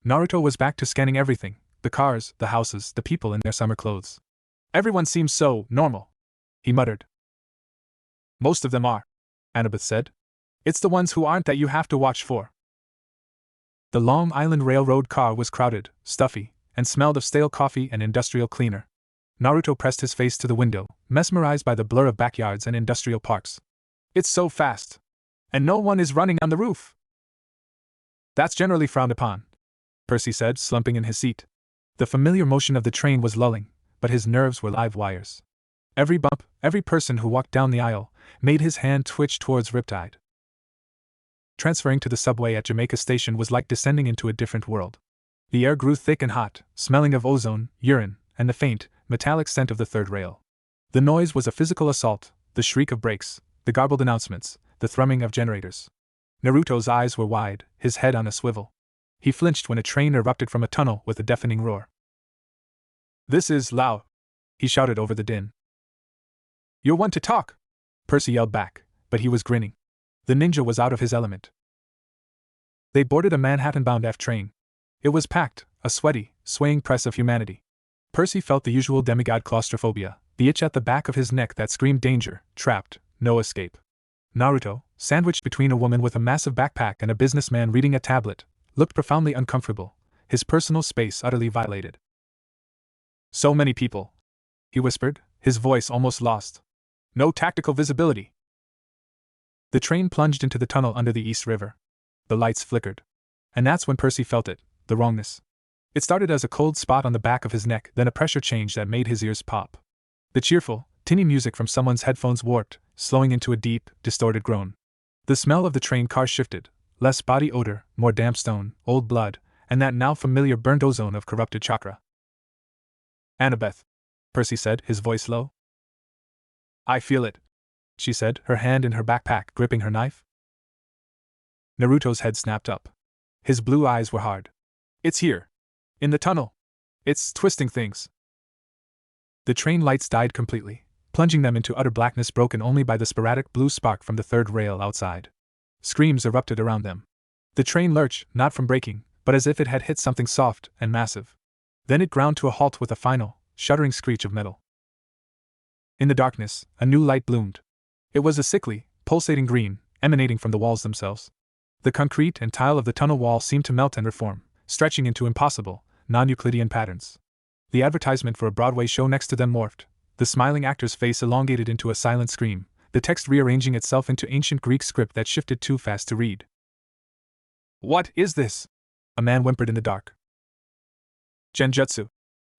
Speaker 1: Naruto was back to scanning everything, the cars, the houses, the people in their summer clothes. Everyone seems so normal, he muttered. Most of them are, Annabeth said. It's the ones who aren't that you have to watch for. The Long Island Railroad car was crowded, stuffy, and smelled of stale coffee and industrial cleaner. Naruto pressed his face to the window, mesmerized by the blur of backyards and industrial parks. It's so fast. And no one is running on the roof. That's generally frowned upon, Percy said, slumping in his seat. The familiar motion of the train was lulling, but his nerves were live wires. Every bump, every person who walked down the aisle, made his hand twitch towards Riptide. Transferring to the subway at Jamaica Station was like descending into a different world. The air grew thick and hot, smelling of ozone, urine, and the faint, metallic scent of the third rail. The noise was a physical assault, the shriek of brakes, the garbled announcements, the thrumming of generators. Naruto's eyes were wide, his head on a swivel. He flinched when a train erupted from a tunnel with a deafening roar. "This is loud," he shouted over the din. "You're one to talk," Percy yelled back, but he was grinning. The ninja was out of his element. They boarded a Manhattan-bound F train. It was packed, a sweaty, swaying press of humanity. Percy felt the usual demigod claustrophobia, the itch at the back of his neck that screamed danger, trapped, no escape. Naruto, sandwiched between a woman with a massive backpack and a businessman reading a tablet, looked profoundly uncomfortable, his personal space utterly violated. "So many people," he whispered, his voice almost lost. "No tactical visibility." The train plunged into the tunnel under the East River. The lights flickered. And that's when Percy felt it, the wrongness. It started as a cold spot on the back of his neck, then a pressure change that made his ears pop. The cheerful, tinny music from someone's headphones warped, slowing into a deep, distorted groan. The smell of the train car shifted, less body odor, more damp stone, old blood, and that now familiar burnt ozone of corrupted chakra. "Annabeth," Percy said, his voice low. "I feel it," she said, her hand in her backpack gripping her knife. Naruto's head snapped up. His blue eyes were hard. "It's here. In the tunnel. It's twisting things." The train lights died completely, plunging them into utter blackness broken only by the sporadic blue spark from the third rail outside. Screams erupted around them. The train lurched, not from braking, but as if it had hit something soft and massive. Then it ground to a halt with a final, shuddering screech of metal. In the darkness, a new light bloomed. It was a sickly, pulsating green, emanating from the walls themselves. The concrete and tile of the tunnel wall seemed to melt and reform, stretching into impossible, non-Euclidean patterns. The advertisement for a Broadway show next to them morphed, the smiling actor's face elongated into a silent scream, the text rearranging itself into ancient Greek script that shifted too fast to read. "What is this?" a man whimpered in the dark. "Genjutsu,"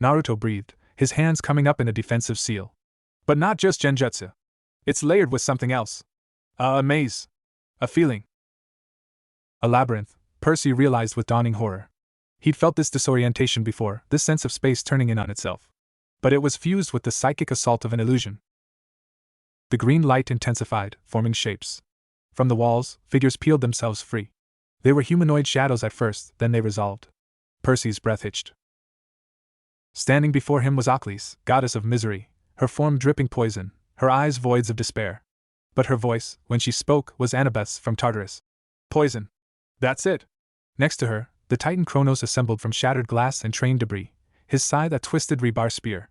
Speaker 1: Naruto breathed, his hands coming up in a defensive seal. "But not just genjutsu. It's layered with something else. A maze. A feeling. A labyrinth," Percy realized with dawning horror. He'd felt this disorientation before, this sense of space turning in on itself. But it was fused with the psychic assault of an illusion. The green light intensified, forming shapes. From the walls, figures peeled themselves free. They were humanoid shadows at first, then they resolved. Percy's breath hitched. Standing before him was Aklis, goddess of misery, her form dripping poison, her eyes voids of despair. But her voice, when she spoke, was Annabeth's from Tartarus. "Poison. That's it." Next to her, the Titan Kronos assembled from shattered glass and train debris, his scythe a twisted rebar spear.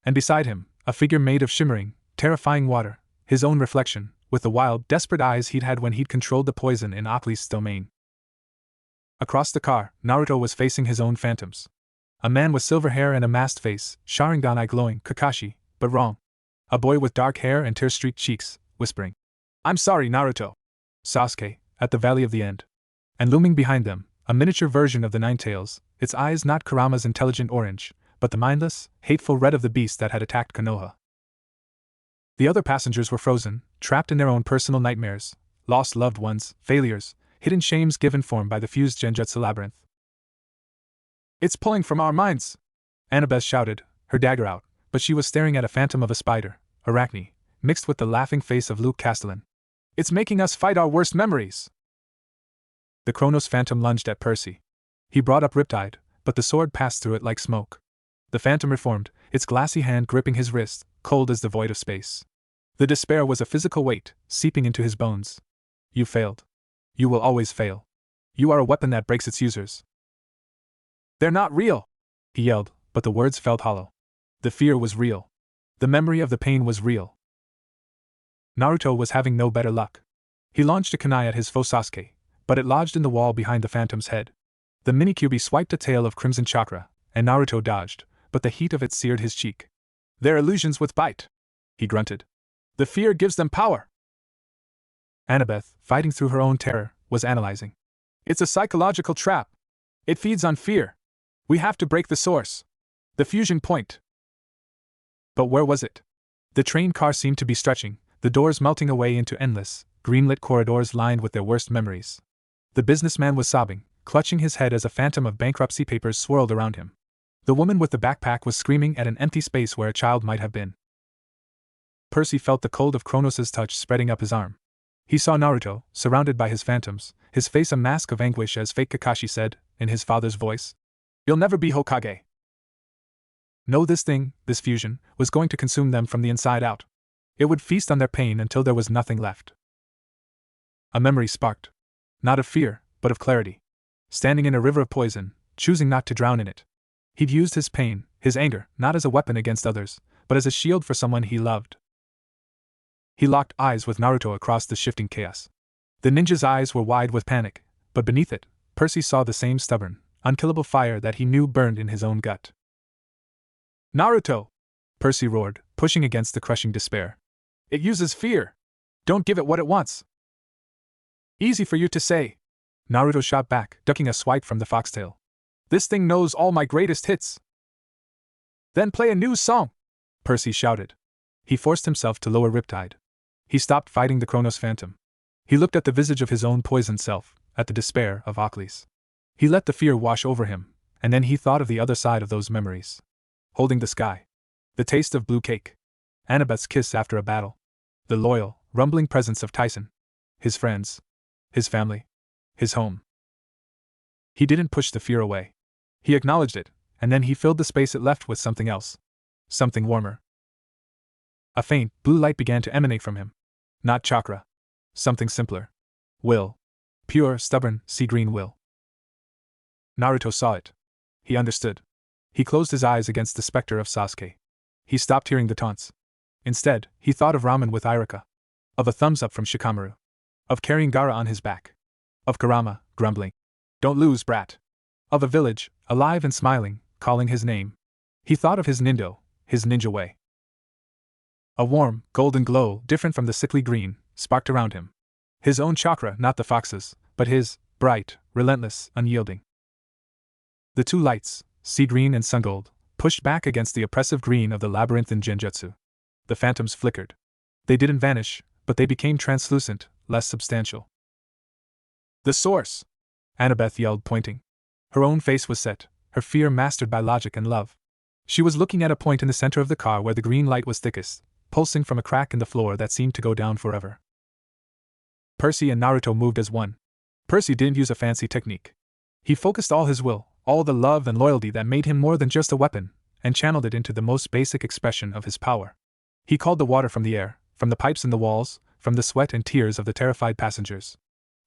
Speaker 1: And beside him, a figure made of shimmering, terrifying water, his own reflection, with the wild, desperate eyes he'd had when he'd controlled the poison in Aklis' domain. Across the car, Naruto was facing his own phantoms. A man with silver hair and a masked face, Sharingan eye glowing, Kakashi, but wrong. A boy with dark hair and tear-streaked cheeks, whispering, "I'm sorry, Naruto." Sasuke, at the Valley of the End. And looming behind them, a miniature version of the Ninetales, its eyes not Kurama's intelligent orange, but the mindless, hateful red of the beast that had attacked Konoha. The other passengers were frozen, trapped in their own personal nightmares, lost loved ones, failures, hidden shames given form by the fused genjutsu labyrinth. "It's pulling from our minds!" Annabeth shouted, her dagger out, but she was staring at a phantom of a spider, Arachne, mixed with the laughing face of Luke Castellan. "It's making us fight our worst memories!" The Kronos phantom lunged at Percy. He brought up Riptide, but the sword passed through it like smoke. The phantom reformed, its glassy hand gripping his wrist, cold as the void of space. The despair was a physical weight, seeping into his bones. "You failed. You will always fail. You are a weapon that breaks its users." "They're not real!" he yelled, but the words felt hollow. The fear was real. The memory of the pain was real. Naruto was having no better luck. He launched a kunai at his foe Sasuke, but it lodged in the wall behind the phantom's head. The Minikyubi swiped a tail of crimson chakra, and Naruto dodged, but the heat of it seared his cheek. "They're illusions with bite," he grunted. "The fear gives them power." Annabeth, fighting through her own terror, was analyzing. "It's a psychological trap," It feeds on fear. We have to break the source. The fusion point. But where was it? The train car seemed to be stretching, the doors melting away into endless, green-lit corridors lined with their worst memories. The businessman was sobbing, clutching his head as a phantom of bankruptcy papers swirled around him. The woman with the backpack was screaming at an empty space where a child might have been. Percy felt the cold of Kronos' touch spreading up his arm. He saw Naruto, surrounded by his phantoms, his face a mask of anguish as fake Kakashi said, in his father's voice, "You'll never be Hokage." No, this thing, this fusion, was going to consume them from the inside out. It would feast on their pain until there was nothing left. A memory sparked. Not of fear, but of clarity. Standing in a river of poison, choosing not to drown in it. He'd used his pain, his anger, not as a weapon against others, but as a shield for someone he loved. He locked eyes with Naruto across the shifting chaos. The ninja's eyes were wide with panic, but beneath it, Percy saw the same stubborn, unkillable fire that he knew burned in his own gut. "Naruto!" Percy roared, pushing against the crushing despair. "It uses fear! Don't give it what it wants!" "Easy for you to say," Naruto shot back, ducking a swipe from the foxtail. "This thing knows all my greatest hits." "Then play a new song!" Percy shouted. He forced himself to lower Riptide. He stopped fighting the Kronos Phantom. He looked at the visage of his own poisoned self, at the despair of Achilles. He let the fear wash over him, and then he thought of the other side of those memories. Holding the sky. The taste of blue cake. Annabeth's kiss after a battle. The loyal, rumbling presence of Tyson. His friends. His family. His home. He didn't push the fear away. He acknowledged it, and then he filled the space it left with something else. Something warmer. A faint, blue light began to emanate from him. Not chakra. Something simpler. Will. Pure, stubborn, sea-green will. Naruto saw it. He understood. He closed his eyes against the specter of Sasuke. He stopped hearing the taunts. Instead, he thought of ramen with Irika. Of a thumbs up from Shikamaru. Of carrying Gaara on his back. Of Kurama, grumbling, "Don't lose, brat." Of a village, alive and smiling, calling his name. He thought of his nindo, his ninja way. A warm, golden glow, different from the sickly green, sparked around him. His own chakra, not the fox's, but his, bright, relentless, unyielding. The two lights, sea green and sun gold, pushed back against the oppressive green of the labyrinthine genjutsu. The phantoms flickered. They didn't vanish, but they became translucent, less substantial. "The source!" Annabeth yelled, pointing. Her own face was set, her fear mastered by logic and love. She was looking at a point in the center of the car where the green light was thickest, pulsing from a crack in the floor that seemed to go down forever. Percy and Naruto moved as one. Percy didn't use a fancy technique. He focused all his will, all the love and loyalty that made him more than just a weapon, and channeled it into the most basic expression of his power. He called the water from the air, from the pipes in the walls, from the sweat and tears of the terrified passengers.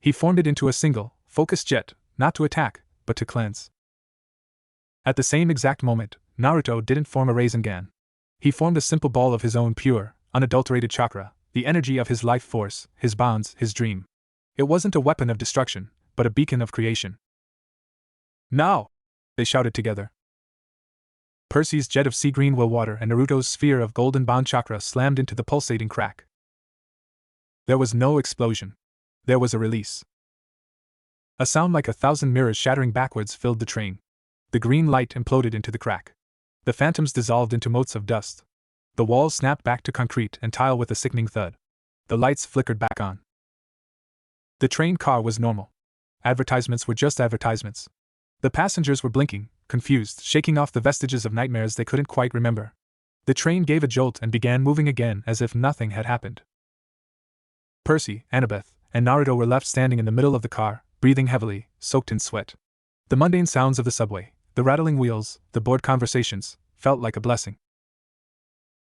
Speaker 1: He formed it into a single, focused jet, not to attack, but to cleanse. At the same exact moment, Naruto didn't form a Rasengan. He formed a simple ball of his own pure, unadulterated chakra, the energy of his life force, his bonds, his dream. It wasn't a weapon of destruction, but a beacon of creation. "Now!" they shouted together. Percy's jet of sea green will water and Naruto's sphere of golden bond chakra slammed into the pulsating crack. There was no explosion. There was a release. A sound like 1,000 mirrors shattering backwards filled the train. The green light imploded into the crack. The phantoms dissolved into motes of dust. The walls snapped back to concrete and tile with a sickening thud. The lights flickered back on. The train car was normal. Advertisements were just advertisements. The passengers were blinking, confused, shaking off the vestiges of nightmares they couldn't quite remember. The train gave a jolt and began moving again as if nothing had happened. Percy, Annabeth, and Naruto were left standing in the middle of the car, breathing heavily, soaked in sweat. The mundane sounds of the subway, the rattling wheels, the bored conversations, felt like a blessing.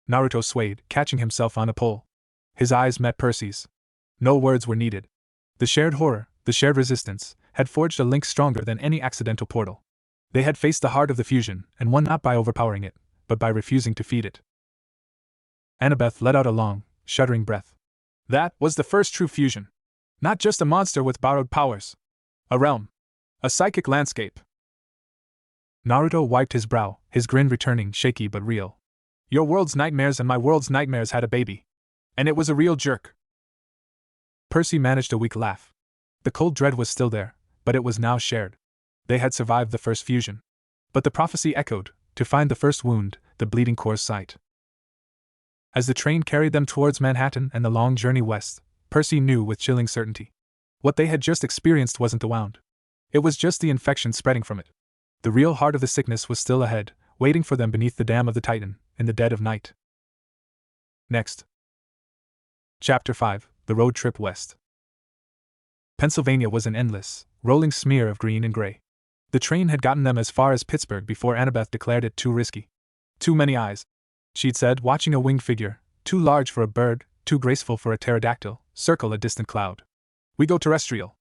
Speaker 1: Naruto swayed, catching himself on a pole. His eyes met Percy's. No words were needed. The shared horror, the shared resistance, had forged a link stronger than any accidental portal. They had faced the heart of the fusion, and won not by overpowering it, but by refusing to feed it. Annabeth let out a long, shuddering breath. That was the first true fusion. Not just a monster with borrowed powers. A realm. A psychic landscape. Naruto wiped his brow, his grin returning, shaky but real. Your world's nightmares and my world's nightmares had a baby. And it was a real jerk. Percy managed a weak laugh. The cold dread was still there, but it was now shared. They had survived the first fusion. But the prophecy echoed, to find the first wound, the bleeding core's site. As the train carried them towards Manhattan and the long journey west, Percy knew with chilling certainty. What they had just experienced wasn't the wound. It was just the infection spreading from it. The real heart of the sickness was still ahead, waiting for them beneath the dam of the Titan, in the dead of night. Next. Chapter 5: The Road Trip West. Pennsylvania was an endless, rolling smear of green and gray. The train had gotten them as far as Pittsburgh before Annabeth declared it too risky. Too many eyes, she'd said, watching a winged figure, too large for a bird, too graceful for a pterodactyl, circle a distant cloud. We go terrestrial.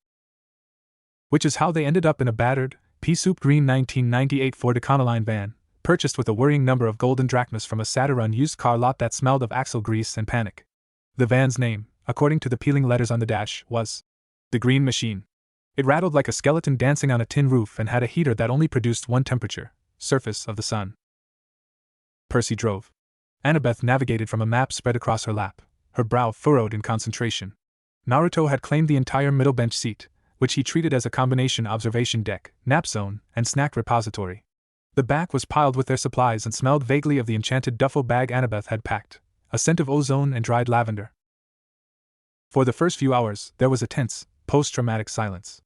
Speaker 1: Which is how they ended up in a battered, pea-soup green 1998 Ford Econoline van, purchased with a worrying number of golden drachmas from a Saturn used car lot that smelled of axle grease and panic. The van's name, according to the peeling letters on the dash, was the Green Machine. It rattled like a skeleton dancing on a tin roof and had a heater that only produced one temperature, surface of the sun. Percy drove. Annabeth navigated from a map spread across her lap, her brow furrowed in concentration. Naruto had claimed the entire middle bench seat, which he treated as a combination observation deck, nap zone, and snack repository. The back was piled with their supplies and smelled vaguely of the enchanted duffel bag Annabeth had packed, a scent of ozone and dried lavender. For the first few hours, there was a tense, post-traumatic silence.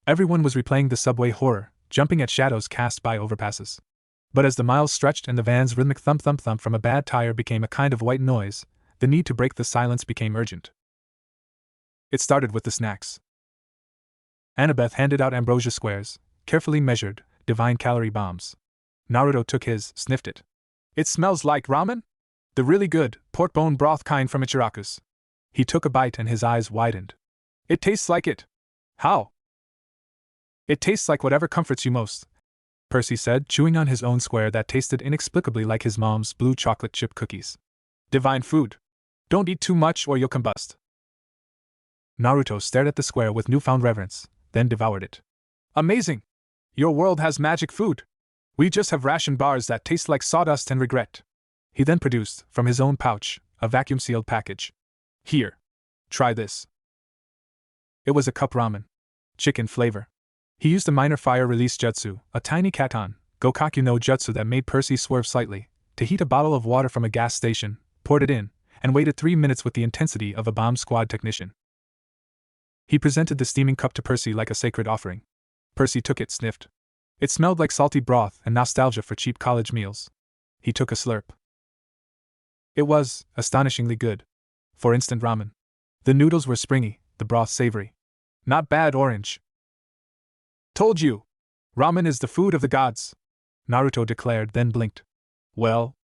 Speaker 1: Everyone was replaying the subway horror, jumping at shadows cast by overpasses. But as the miles stretched and the van's rhythmic thump-thump-thump from a bad tire became a kind of white noise, the need to break the silence became urgent. It started with the snacks. Annabeth handed out ambrosia squares, carefully measured, divine calorie bombs. Naruto took his, sniffed it. It smells like ramen? The really good, pork bone broth kind from Ichiraku's. He took a bite and his eyes widened. It tastes like it. How? It tastes like whatever comforts you most, Percy said, chewing on his own square that tasted inexplicably like his mom's blue chocolate chip cookies. Divine food. Don't eat too much or you'll combust. Naruto stared at the square with newfound reverence, then devoured it. Amazing! Your world has magic food. We just have ration bars that taste like sawdust and regret. He then produced, from his own pouch, a vacuum-sealed package. Here. Try this. It was a cup ramen. Chicken flavor. He used a minor fire release jutsu, a tiny katon, Gokaku no jutsu that made Percy swerve slightly, to heat a bottle of water from a gas station, poured it in, and waited 3 minutes with the intensity of a bomb squad technician. He presented the steaming cup to Percy like a sacred offering. Percy took it, sniffed. It smelled like salty broth and nostalgia for cheap college meals. He took a slurp. It was, astonishingly good. For instant ramen. The noodles were springy, the broth savory. Not bad, orange. Told you! Ramen is the food of the gods, Naruto declared, then blinked. Well,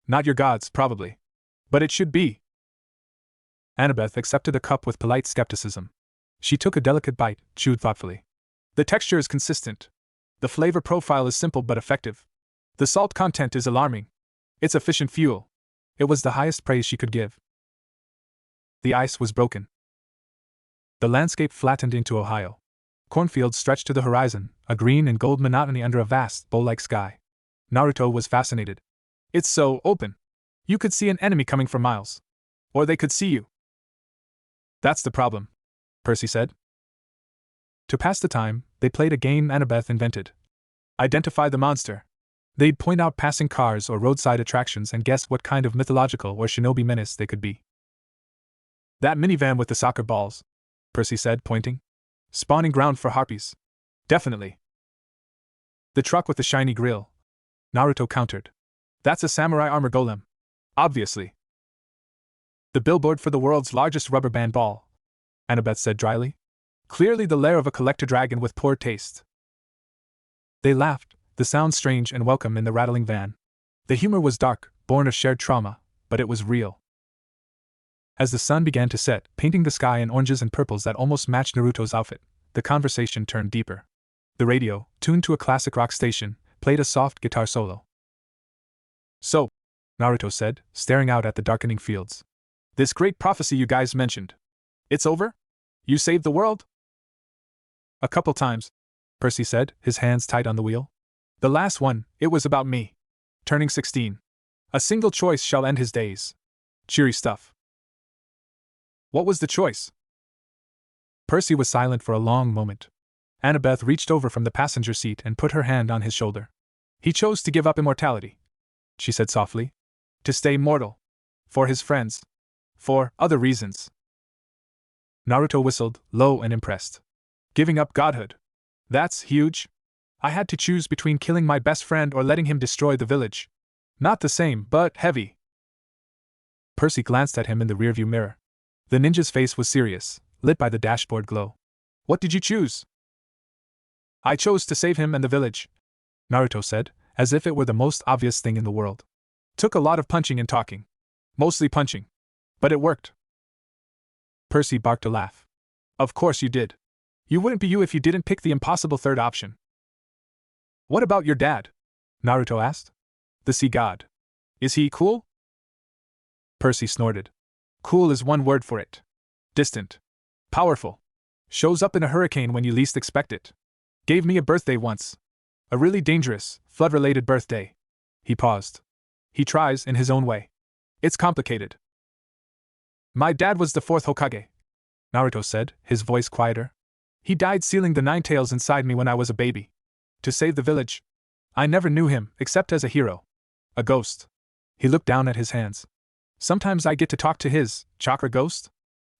Speaker 1: not your gods, probably. But it should be. Annabeth accepted the cup with polite skepticism. She took a delicate bite, chewed thoughtfully. The texture is consistent. The flavor profile is simple but effective. The salt content is alarming. It's efficient fuel. It was the highest praise she could give. The ice was broken. The landscape flattened into Ohio. Cornfields stretched to the horizon, a green and gold monotony under a vast, bowl-like sky. Naruto was fascinated. It's so open. You could see an enemy coming for miles. Or they could see you. That's the problem, Percy said. To pass the time, they played a game Annabeth invented. Identify the monster. They'd point out passing cars or roadside attractions and guess what kind of mythological or shinobi menace they could be. That minivan with the soccer balls, Percy said, pointing. Spawning ground for harpies. Definitely. The truck with the shiny grill, Naruto countered. That's a samurai armor golem. Obviously. The billboard for the world's largest rubber band ball, Annabeth said dryly. Clearly the lair of a collector dragon with poor taste. They laughed, the sound strange and welcome in the rattling van. The humor was dark, born of shared trauma, but it was real. As the sun began to set, painting the sky in oranges and purples that almost matched Naruto's outfit, the conversation turned deeper. The radio, tuned to a classic rock station, played a soft guitar solo. So, Naruto said, staring out at the darkening fields. This great prophecy you guys mentioned. It's over? You saved the world? A couple times, Percy said, his hands tight on the wheel. The last one, it was about me. Turning 16. A single choice shall end his days. Cheery stuff. What was the choice? Percy was silent for a long moment. Annabeth reached over from the passenger seat and put her hand on his shoulder. He chose to give up immortality, she said softly. To stay mortal. For his friends. For other reasons. Naruto whistled, low and impressed. Giving up godhood. That's huge. I had to choose between killing my best friend or letting him destroy the village. Not the same, but heavy. Percy glanced at him in the rearview mirror. The ninja's face was serious, lit by the dashboard glow. What did you choose? I chose to save him and the village, Naruto said, as if it were the most obvious thing in the world. Took a lot of punching and talking. Mostly punching. But it worked. Percy barked a laugh. Of course you did. You wouldn't be you if you didn't pick the impossible third option. What about your dad? Naruto asked. The sea god. Is he cool? Percy snorted. Cool is one word for it. Distant. Powerful. Shows up in a hurricane when you least expect it. Gave me a birthday once. A really dangerous, flood-related birthday. He paused. He tries in his own way. It's complicated. My dad was the fourth Hokage, Naruto said, his voice quieter. He died sealing the nine tails inside me when I was a baby. To save the village. I never knew him, except as a hero. A ghost. He looked down at his hands. Sometimes I get to talk to his chakra ghost.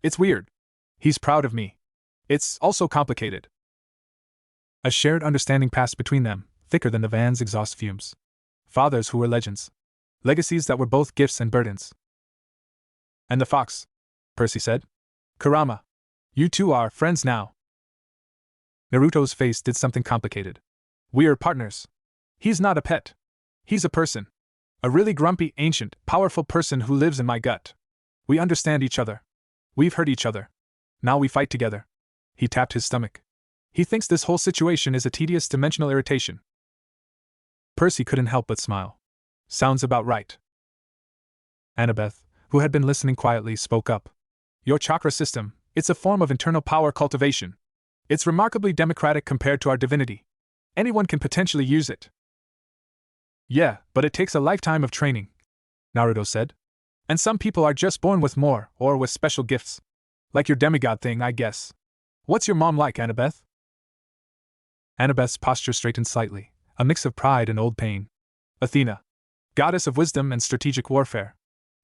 Speaker 1: It's weird. He's proud of me. It's also complicated. A shared understanding passed between them, thicker than the van's exhaust fumes. Fathers who were legends. Legacies that were both gifts and burdens. And the fox, Percy said. Kurama. You two are friends now. Naruto's face did something complicated. We're partners. He's not a pet. He's a person. A really grumpy, ancient, powerful person who lives in my gut. We understand each other. We've hurt each other. Now we fight together. He tapped his stomach. He thinks this whole situation is a tedious dimensional irritation. Percy couldn't help but smile. Sounds about right. Annabeth, who had been listening quietly, spoke up. Your chakra system, it's a form of internal power cultivation. It's remarkably democratic compared to our divinity. Anyone can potentially use it. Yeah, but it takes a lifetime of training, Naruto said. And some people are just born with more, or with special gifts. Like your demigod thing, I guess. What's your mom like, Annabeth? Annabeth's posture straightened slightly, a mix of pride and old pain. Athena. Goddess of wisdom and strategic warfare.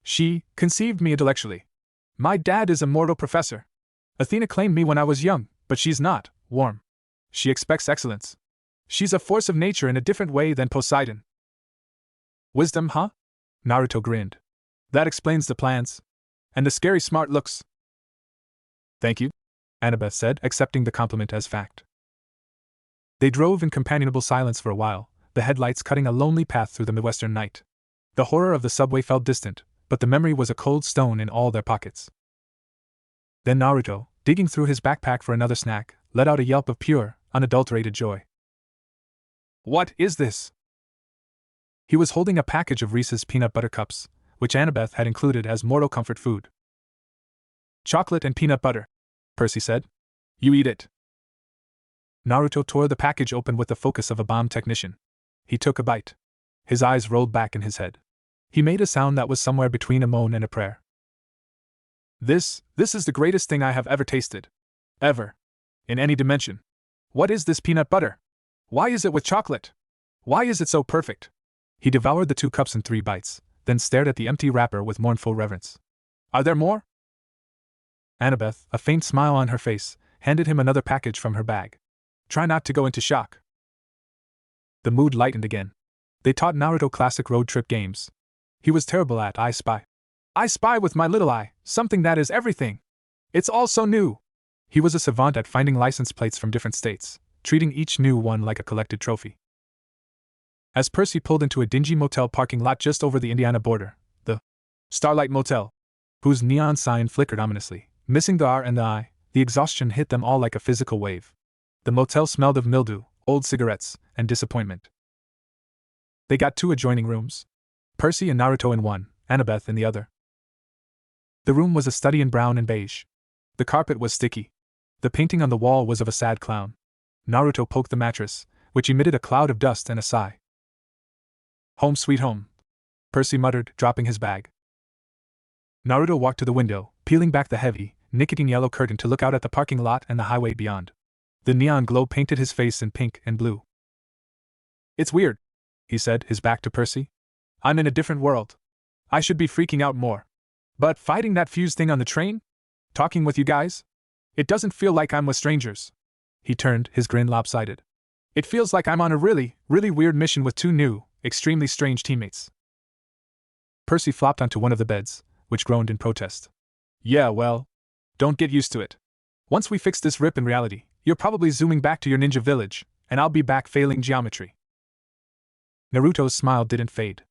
Speaker 1: She conceived me intellectually. My dad is a mortal professor. Athena claimed me when I was young, but she's not warm. She expects excellence. She's a force of nature in a different way than Poseidon. Wisdom, huh? Naruto grinned. That explains the plans. And the scary smart looks. Thank you, Annabeth said, accepting the compliment as fact. They drove in companionable silence for a while, the headlights cutting a lonely path through the Midwestern night. The horror of the subway felt distant, but the memory was a cold stone in all their pockets. Then Naruto, digging through his backpack for another snack, let out a yelp of pure, unadulterated joy. What is this? He was holding a package of Reese's peanut butter cups, which Annabeth had included as mortal comfort food. Chocolate and peanut butter, Percy said. You eat it. Naruto tore the package open with the focus of a bomb technician. He took a bite. His eyes rolled back in his head. He made a sound that was somewhere between a moan and a prayer. This is the greatest thing I have ever tasted. Ever. In any dimension. What is this peanut butter? Why is it with chocolate? Why is it so perfect? He devoured the 2 cups in 3 bites, then stared at the empty wrapper with mournful reverence. Are there more? Annabeth, a faint smile on her face, handed him another package from her bag. Try not to go into shock. The mood lightened again. They taught Naruto classic road trip games. He was terrible at I Spy. I spy with my little eye, something that is everything. It's all so new. He was a savant at finding license plates from different states, treating each new one like a collected trophy. As Percy pulled into a dingy motel parking lot just over the Indiana border, the Starlight Motel, whose neon sign flickered ominously, missing the R and the I, the exhaustion hit them all like a physical wave. The motel smelled of mildew, old cigarettes, and disappointment. They got 2 adjoining rooms. Percy and Naruto in one, Annabeth in the other. The room was a study in brown and beige. The carpet was sticky. The painting on the wall was of a sad clown. Naruto poked the mattress, which emitted a cloud of dust and a sigh. Home sweet home, Percy muttered, dropping his bag. Naruto walked to the window, peeling back the heavy, nicotine yellow curtain to look out at the parking lot and the highway beyond. The neon glow painted his face in pink and blue. "It's weird," he said, his back to Percy. "I'm in a different world. I should be freaking out more. But fighting that fuse thing on the train? Talking with you guys? It doesn't feel like I'm with strangers." He turned, his grin lopsided. "It feels like I'm on a really, really weird mission with two new, extremely strange teammates." Percy flopped onto one of the beds, which groaned in protest. "Yeah, well, don't get used to it. Once we fix this rip in reality, you're probably zooming back to your ninja village, and I'll be back failing geometry." Naruto's smile didn't fade.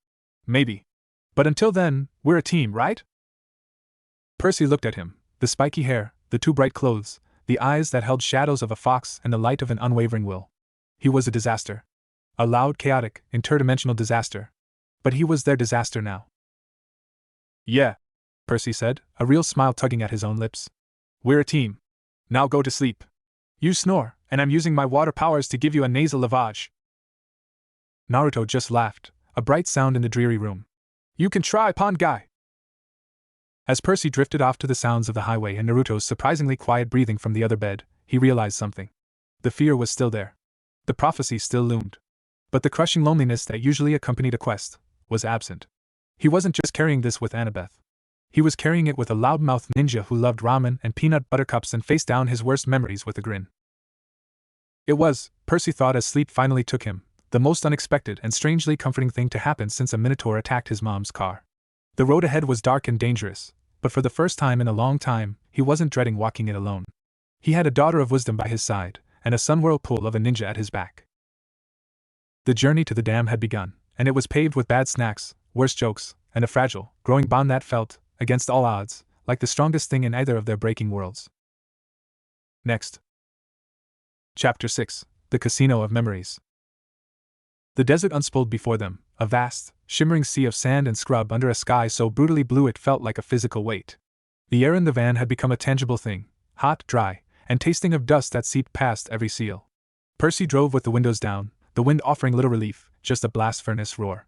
Speaker 1: "Maybe. But until then, we're a team, right?" Percy looked at him, the spiky hair, the too bright clothes, the eyes that held shadows of a fox and the light of an unwavering will. He was a disaster. A loud, chaotic, interdimensional disaster. But he was their disaster now. "Yeah," Percy said, a real smile tugging at his own lips. "We're a team. Now go to sleep. You snore, and I'm using my water powers to give you a nasal lavage." Naruto just laughed, a bright sound in the dreary room. "You can try, pond guy." As Percy drifted off to the sounds of the highway and Naruto's surprisingly quiet breathing from the other bed, he realized something. The fear was still there. The prophecy still loomed. But the crushing loneliness that usually accompanied a quest was absent. He wasn't just carrying this with Annabeth. He was carrying it with a loudmouthed ninja who loved ramen and peanut butter cups and faced down his worst memories with a grin. It was, Percy thought as sleep finally took him, the most unexpected and strangely comforting thing to happen since a minotaur attacked his mom's car. The road ahead was dark and dangerous, but for the first time in a long time, he wasn't dreading walking it alone. He had a daughter of wisdom by his side, and a sun whirlpool of a ninja at his back. The journey to the dam had begun, and it was paved with bad snacks, worse jokes, and a fragile, growing bond that felt, against all odds, like the strongest thing in either of their breaking worlds. Next. Chapter 6, The Casino of Memories. The desert unspooled before them, a vast, shimmering sea of sand and scrub under a sky so brutally blue it felt like a physical weight. The air in the van had become a tangible thing, hot, dry, and tasting of dust that seeped past every seal. Percy drove with the windows down, the wind offering little relief, just a blast furnace roar.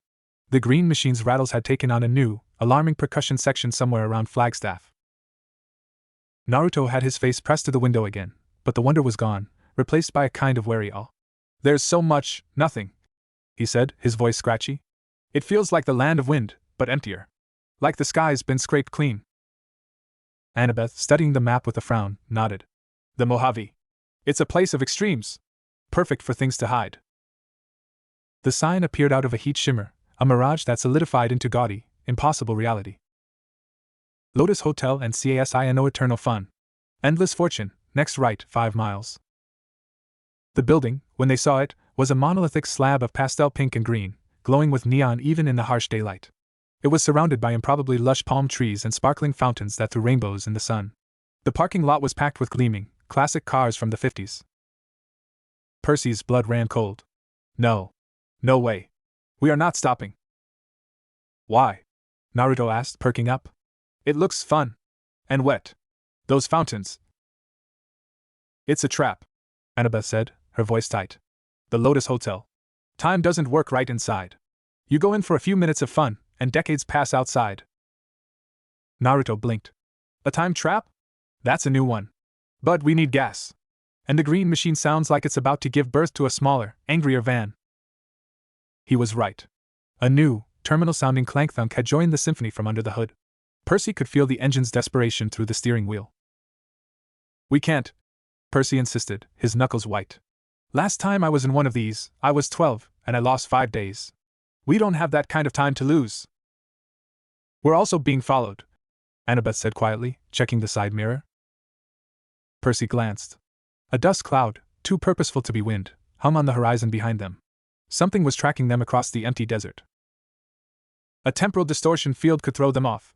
Speaker 1: The green machine's rattles had taken on a new, alarming percussion section somewhere around Flagstaff. Naruto had his face pressed to the window again, but the wonder was gone, replaced by a kind of wary awe. "There's so much, nothing," he said, his voice scratchy. "It feels like the land of wind, but emptier. Like the sky's been scraped clean." Annabeth, studying the map with a frown, nodded. "The Mojave. It's a place of extremes. Perfect for things to hide." The sign appeared out of a heat shimmer, a mirage that solidified into gaudy, impossible reality. Lotus Hotel and Casino Eternal Fun. Endless fortune, next right, 5 miles. The building, when they saw it, was a monolithic slab of pastel pink and green, glowing with neon even in the harsh daylight. It was surrounded by improbably lush palm trees and sparkling fountains that threw rainbows in the sun. The parking lot was packed with gleaming, classic cars from the 50s. Percy's blood ran cold. "No. No way. We are not stopping." "Why?" Naruto asked, perking up. "It looks fun. And wet. Those fountains." "It's a trap," Annabeth said, her voice tight. "The Lotus Hotel. Time doesn't work right inside. You go in for a few minutes of fun, and decades pass outside." Naruto blinked. "A time trap? That's a new one. But we need gas. And the green machine sounds like it's about to give birth to a smaller, angrier van." He was right. A new, terminal-sounding clank-thunk had joined the symphony from under the hood. Percy could feel the engine's desperation through the steering wheel. "We can't," Percy insisted, his knuckles white. "Last time I was in one of these, I was 12, and I lost 5 days. We don't have that kind of time to lose." "We're also being followed," Annabeth said quietly, checking the side mirror. Percy glanced. A dust cloud, too purposeful to be wind, hung on the horizon behind them. Something was tracking them across the empty desert. "A temporal distortion field could throw them off,"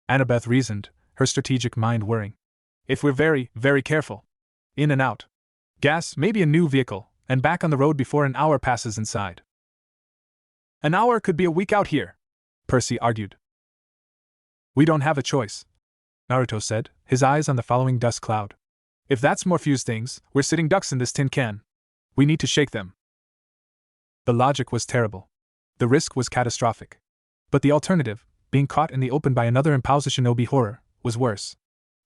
Speaker 1: Annabeth reasoned, her strategic mind whirring. "If we're very, very careful. In and out. Gas, maybe a new vehicle, and back on the road before an hour passes inside." "An hour could be a week out here," Percy argued. "We don't have a choice," Naruto said, his eyes on the following dust cloud. "If that's more fuse things, we're sitting ducks in this tin can. We need to shake them." The logic was terrible. The risk was catastrophic. But the alternative, being caught in the open by another Impulse Shinobi horror, was worse.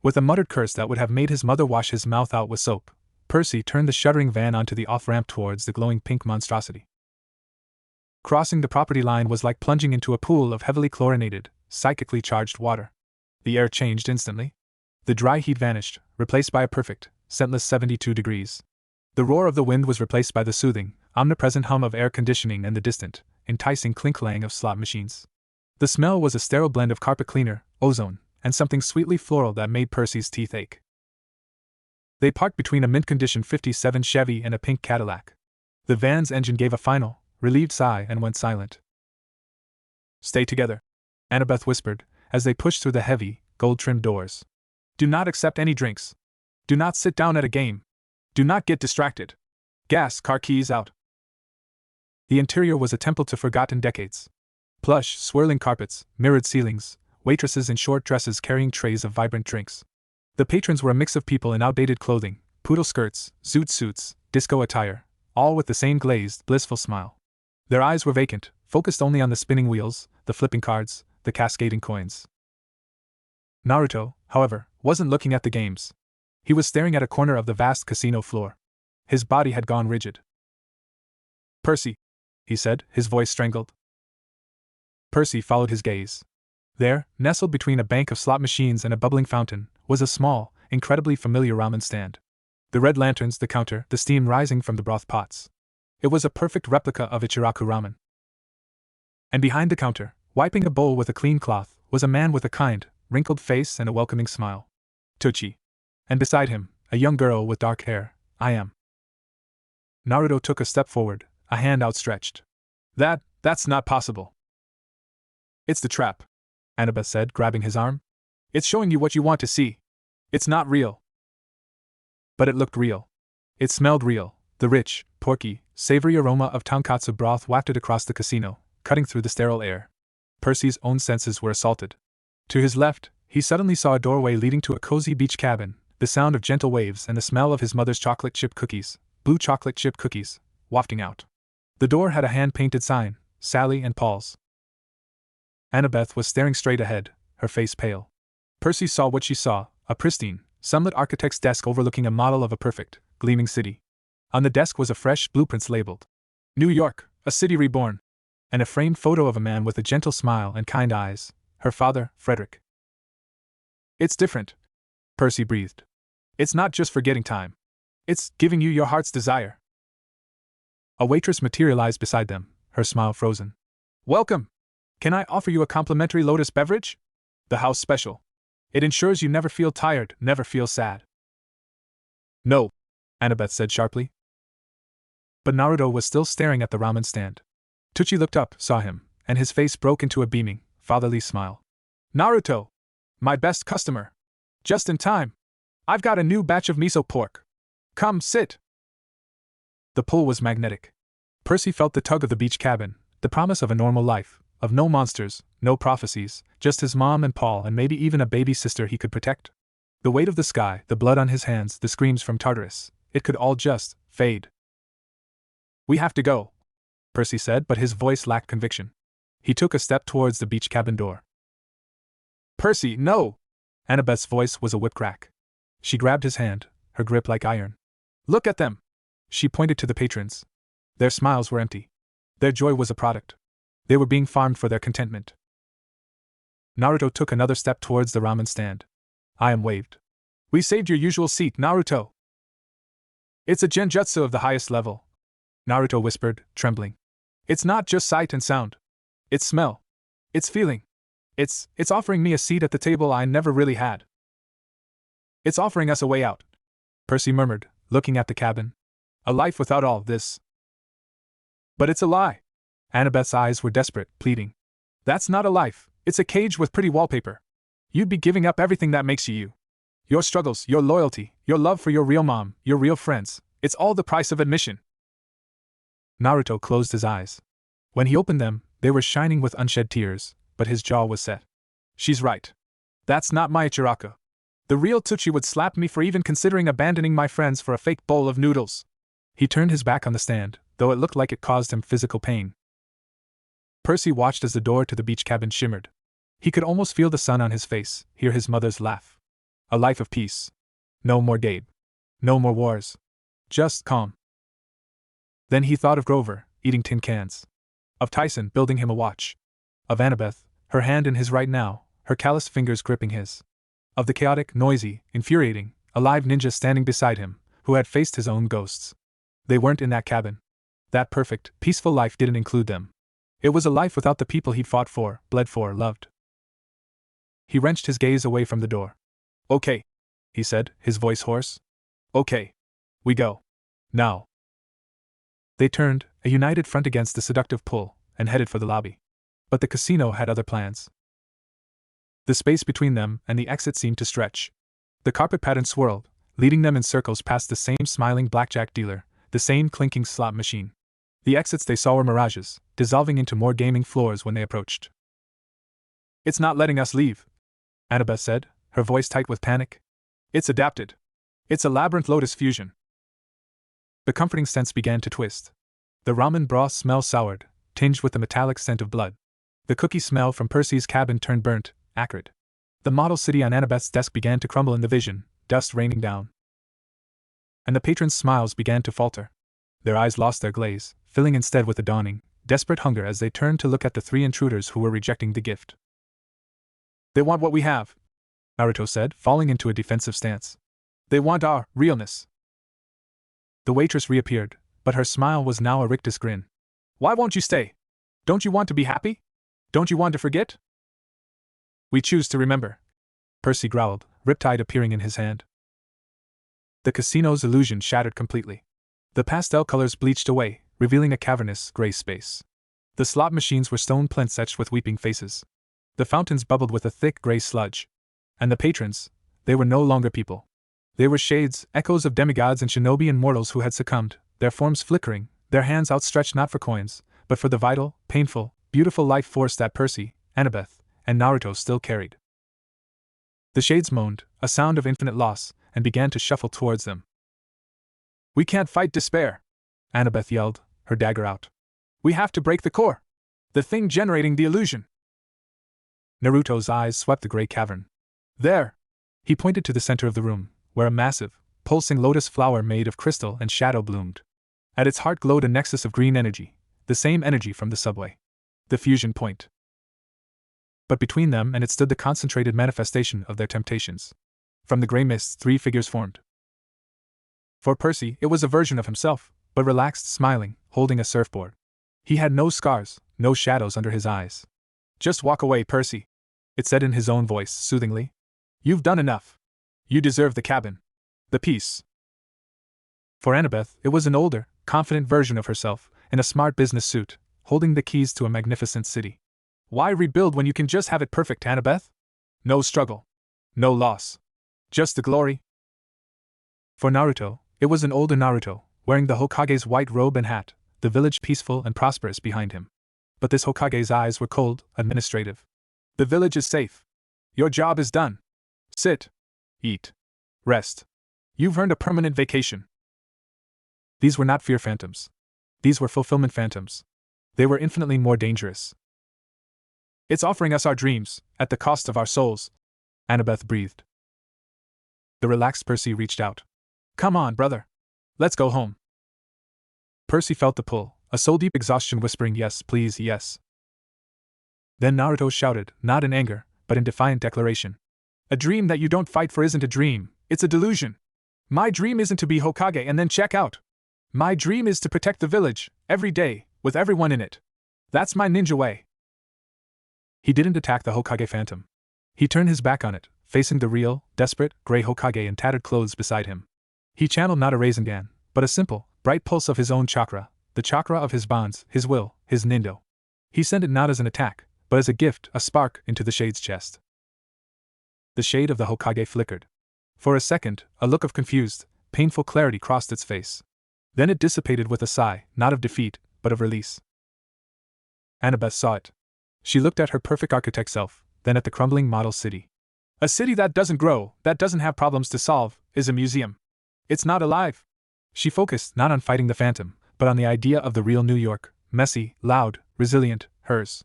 Speaker 1: With a muttered curse that would have made his mother wash his mouth out with soap, Percy turned the shuddering van onto the off-ramp towards the glowing pink monstrosity. Crossing the property line was like plunging into a pool of heavily chlorinated, psychically charged water. The air changed instantly. The dry heat vanished, replaced by a perfect, scentless 72 degrees. The roar of the wind was replaced by the soothing, omnipresent hum of air conditioning and the distant, enticing clink-clang of slot machines. The smell was a sterile blend of carpet cleaner, ozone, and something sweetly floral that made Percy's teeth ache. They parked between a mint-condition '57 Chevy and a pink Cadillac. The van's engine gave a final, relieved sigh and went silent. "Stay together," Annabeth whispered, as they pushed through the heavy, gold-trimmed doors. "Do not accept any drinks. Do not sit down at a game. Do not get distracted. Gas, car keys out." The interior was a temple to forgotten decades. Plush, swirling carpets, mirrored ceilings, waitresses in short dresses carrying trays of vibrant drinks. The patrons were a mix of people in outdated clothing, poodle skirts, zoot suits, disco attire, all with the same glazed, blissful smile. Their eyes were vacant, focused only on the spinning wheels, the flipping cards, the cascading coins. Naruto, however, wasn't looking at the games. He was staring at a corner of the vast casino floor. His body had gone rigid. "Percy," he said, his voice strangled. Percy followed his gaze. There, nestled between a bank of slot machines and a bubbling fountain, was a small, incredibly familiar ramen stand. The red lanterns, the counter, the steam rising from the broth pots. It was a perfect replica of Ichiraku ramen. And behind the counter, wiping a bowl with a clean cloth, was a man with a kind, wrinkled face and a welcoming smile. Tochi. And beside him, a young girl with dark hair. "I am." Naruto took a step forward, a hand outstretched. That's not possible." "It's the trap," Annabeth said, grabbing his arm. "It's showing you what you want to see. It's not real." But it looked real. It smelled real. The rich, porky, savory aroma of tonkatsu broth wafted across the casino, cutting through the sterile air. Percy's own senses were assaulted. To his left, he suddenly saw a doorway leading to a cozy beach cabin, the sound of gentle waves and the smell of his mother's chocolate chip cookies, blue chocolate chip cookies, wafting out. The door had a hand-painted sign, "Sally and Paul's." Annabeth was staring straight ahead, her face pale. Percy saw what she saw, a pristine, sunlit architect's desk overlooking a model of a perfect, gleaming city. On the desk was a fresh blueprints labeled "New York, a city reborn," and a framed photo of a man with a gentle smile and kind eyes, her father, Frederick. "It's different," Percy breathed. "It's not just forgetting time. It's giving you your heart's desire." A waitress materialized beside them, her smile frozen. "Welcome! Can I offer you a complimentary lotus beverage? The house special. It ensures you never feel tired, never feel sad." "No," Annabeth said sharply. But Naruto was still staring at the ramen stand. Tochi looked up, saw him, and his face broke into a beaming, fatherly smile. "Naruto! My best customer! Just in time! I've got a new batch of miso pork. Come, sit!" The pull was magnetic. Percy felt the tug of the beach cabin, the promise of a normal life, of no monsters, no prophecies, just his mom and Paul and maybe even a baby sister he could protect. The weight of the sky, the blood on his hands, the screams from Tartarus, it could all just fade. "We have to go," Percy said, but his voice lacked conviction. He took a step towards the beach cabin door. "Percy, no!" Annabeth's voice was a whip crack. She grabbed his hand, her grip like iron. "Look at them!" She pointed to the patrons. Their smiles were empty. Their joy was a product. They were being farmed for their contentment. Naruto took another step towards the ramen stand. I am waved. "We saved your usual seat, Naruto." "It's a genjutsu of the highest level," Naruto whispered, trembling. "It's not just sight and sound. It's smell. It's feeling. It's offering me a seat at the table I never really had. It's offering us a way out," Percy murmured, looking at the cabin. "A life without all this." "But it's a lie." Annabeth's eyes were desperate, pleading. "That's not a life, it's a cage with pretty wallpaper. You'd be giving up everything that makes you you. Your struggles, your loyalty, your love for your real mom, your real friends, it's all the price of admission." Naruto closed his eyes. When he opened them, they were shining with unshed tears, but his jaw was set. "She's right. That's not my Ichiraku. The real Tsuchi would slap me for even considering abandoning my friends for a fake bowl of noodles." He turned his back on the stand, though it looked like it caused him physical pain. Percy watched as the door to the beach cabin shimmered. He could almost feel the sun on his face, hear his mother's laugh. A life of peace. No more Gabe. No more wars. Just calm. Then he thought of Grover, eating tin cans. Of Tyson, building him a watch. Of Annabeth, her hand in his right now, her calloused fingers gripping his. Of the chaotic, noisy, infuriating, alive ninja standing beside him, who had faced his own ghosts. They weren't in that cabin. That perfect, peaceful life didn't include them. It was a life without the people he'd fought for, bled for, loved. He wrenched his gaze away from the door. Okay, he said, his voice hoarse. Okay. We go. Now. They turned, a united front against the seductive pull, and headed for the lobby. But the casino had other plans. The space between them and the exit seemed to stretch. The carpet pattern swirled, leading them in circles past the same smiling blackjack dealer, the same clinking slot machine. The exits they saw were mirages, dissolving into more gaming floors when they approached. It's not letting us leave, Annabeth said, her voice tight with panic. It's adapted. It's a labyrinth lotus fusion. The comforting scents began to twist. The ramen broth smell soured, tinged with the metallic scent of blood. The cookie smell from Percy's cabin turned burnt, acrid. The model city on Annabeth's desk began to crumble in the vision, dust raining down. And the patrons' smiles began to falter. Their eyes lost their glaze, filling instead with a dawning, desperate hunger as they turned to look at the three intruders who were rejecting the gift. They want what we have, Naruto said, falling into a defensive stance. They want our realness. The waitress reappeared, but her smile was now a rictus grin. Why won't you stay? Don't you want to be happy? Don't you want to forget? We choose to remember, Percy growled, riptide appearing in his hand. The casino's illusion shattered completely. The pastel colors bleached away, revealing a cavernous, gray space. The slot machines were stone plinths etched with weeping faces. The fountains bubbled with a thick gray sludge. And the patrons, they were no longer people. They were shades, echoes of demigods and shinobi and mortals who had succumbed, their forms flickering, their hands outstretched not for coins, but for the vital, painful, beautiful life force that Percy, Annabeth, and Naruto still carried. The shades moaned, a sound of infinite loss, and began to shuffle towards them. We can't fight despair, Annabeth yelled, her dagger out. We have to break the core. The thing generating the illusion. Naruto's eyes swept the gray cavern. There! He pointed to the center of the room, where a massive, pulsing lotus flower made of crystal and shadow bloomed. At its heart glowed a nexus of green energy, the same energy from the subway. The fusion point. But between them and it stood the concentrated manifestation of their temptations. From the gray mists 3 figures formed. For Percy, it was a version of himself, but relaxed, smiling, holding a surfboard. He had no scars, no shadows under his eyes. Just walk away, Percy, it said in his own voice, soothingly. You've done enough. You deserve the cabin. The peace. For Annabeth, it was an older, confident version of herself, in a smart business suit, holding the keys to a magnificent city. Why rebuild when you can just have it perfect, Annabeth? No struggle. No loss. Just the glory. For Naruto, it was an older Naruto, wearing the Hokage's white robe and hat, the village peaceful and prosperous behind him. But this Hokage's eyes were cold, administrative. The village is safe. Your job is done. Sit. Eat. Rest. You've earned a permanent vacation. These were not fear phantoms. These were fulfillment phantoms. They were infinitely more dangerous. It's offering us our dreams, at the cost of our souls, Annabeth breathed. The relaxed Percy reached out. Come on, brother. Let's go home. Percy felt the pull, a soul-deep exhaustion whispering yes, please, yes. Then Naruto shouted, not in anger, but in defiant declaration. A dream that you don't fight for isn't a dream, it's a delusion. My dream isn't to be Hokage and then check out. My dream is to protect the village, every day, with everyone in it. That's my ninja way. He didn't attack the Hokage phantom. He turned his back on it, facing the real, desperate, gray Hokage in tattered clothes beside him. He channeled not a Rasengan, but a simple, bright pulse of his own chakra, the chakra of his bonds, his will, his nindo. He sent it not as an attack, but as a gift, a spark, into the shade's chest. The shade of the Hokage flickered. For a second, a look of confused, painful clarity crossed its face. Then it dissipated with a sigh, not of defeat, but of release. Annabeth saw it. She looked at her perfect architect self, then at the crumbling model city. A city that doesn't grow, that doesn't have problems to solve, is a museum. It's not alive. She focused not on fighting the phantom, but on the idea of the real New York, messy, loud, resilient, hers.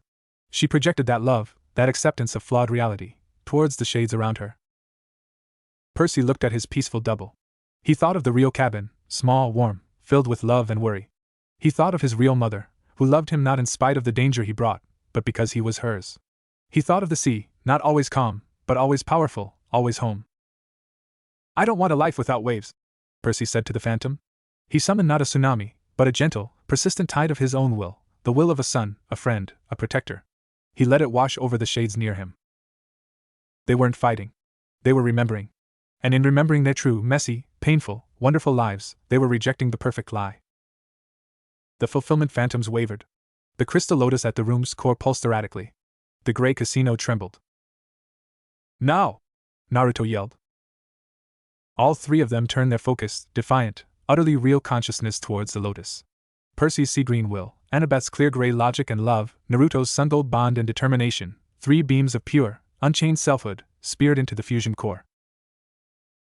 Speaker 1: She projected that love, that acceptance of flawed reality, towards the shades around her. Percy looked at his peaceful double. He thought of the real cabin, small, warm, filled with love and worry. He thought of his real mother, who loved him not in spite of the danger he brought, but because he was hers. He thought of the sea, not always calm, but always powerful, always home. "I don't want a life without waves," Percy said to the phantom. He summoned not a tsunami, but a gentle, persistent tide of his own will, the will of a son, a friend, a protector. He let it wash over the shades near him. They weren't fighting. They were remembering. And in remembering their true, messy, painful, wonderful lives, they were rejecting the perfect lie. The fulfillment phantoms wavered. The crystal lotus at the room's core pulsed erratically. The gray casino trembled. "Now!" Naruto yelled. All three of them turned their focused, defiant, utterly real consciousness towards the lotus. Percy's sea-green will, Annabeth's clear-gray logic and love, Naruto's sun-gold bond and determination, three beams of pure, unchained selfhood, speared into the fusion core.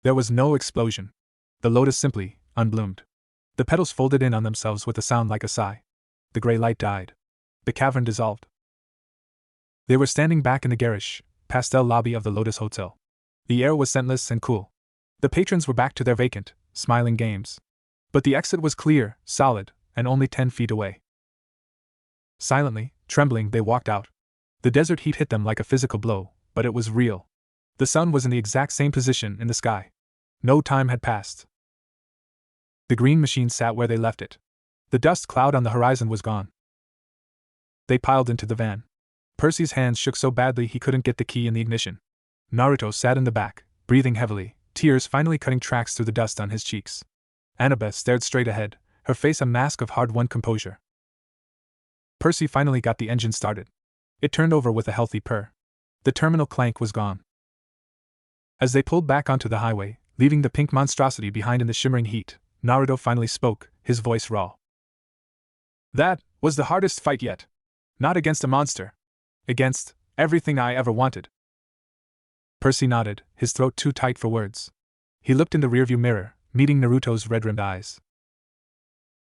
Speaker 1: There was no explosion. The lotus simply unbloomed. The petals folded in on themselves with a sound like a sigh. The gray light died. The cavern dissolved. They were standing back in the garish, pastel lobby of the Lotus Hotel. The air was scentless and cool. The patrons were back to their vacant, smiling games. But the exit was clear, solid, and only 10 feet away. Silently, trembling, they walked out. The desert heat hit them like a physical blow, but it was real. The sun was in the exact same position in the sky. No time had passed. The green machine sat where they left it. The dust cloud on the horizon was gone. They piled into the van. Percy's hands shook so badly he couldn't get the key in the ignition. Naruto sat in the back, breathing heavily, tears finally cutting tracks through the dust on his cheeks. Annabeth stared straight ahead, her face a mask of hard-won composure. Percy finally got the engine started. It turned over with a healthy purr. The terminal clank was gone. As they pulled back onto the highway, leaving the pink monstrosity behind in the shimmering heat, Naruto finally spoke, his voice raw. "That was the hardest fight yet. Not against a monster. Against everything I ever wanted." Percy nodded, his throat too tight for words. He looked in the rearview mirror, meeting Naruto's red-rimmed eyes.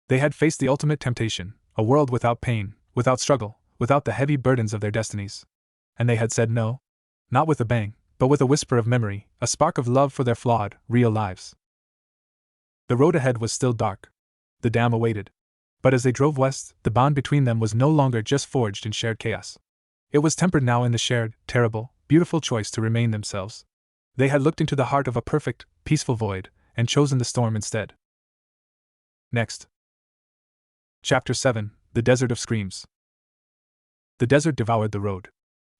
Speaker 1: They had faced the ultimate temptation, a world without pain, without struggle, without the heavy burdens of their destinies. And they had said no. Not with a bang, but with a whisper of memory, a spark of love for their flawed, real lives. The road ahead was still dark. The dam awaited. But as they drove west, the bond between them was no longer just forged in shared chaos. It was tempered now in the shared, terrible, beautiful choice to remain themselves. They had looked into the heart of a perfect, peaceful void, and chosen the storm instead. Next. Chapter 7, The Desert of Screams. The desert devoured the road.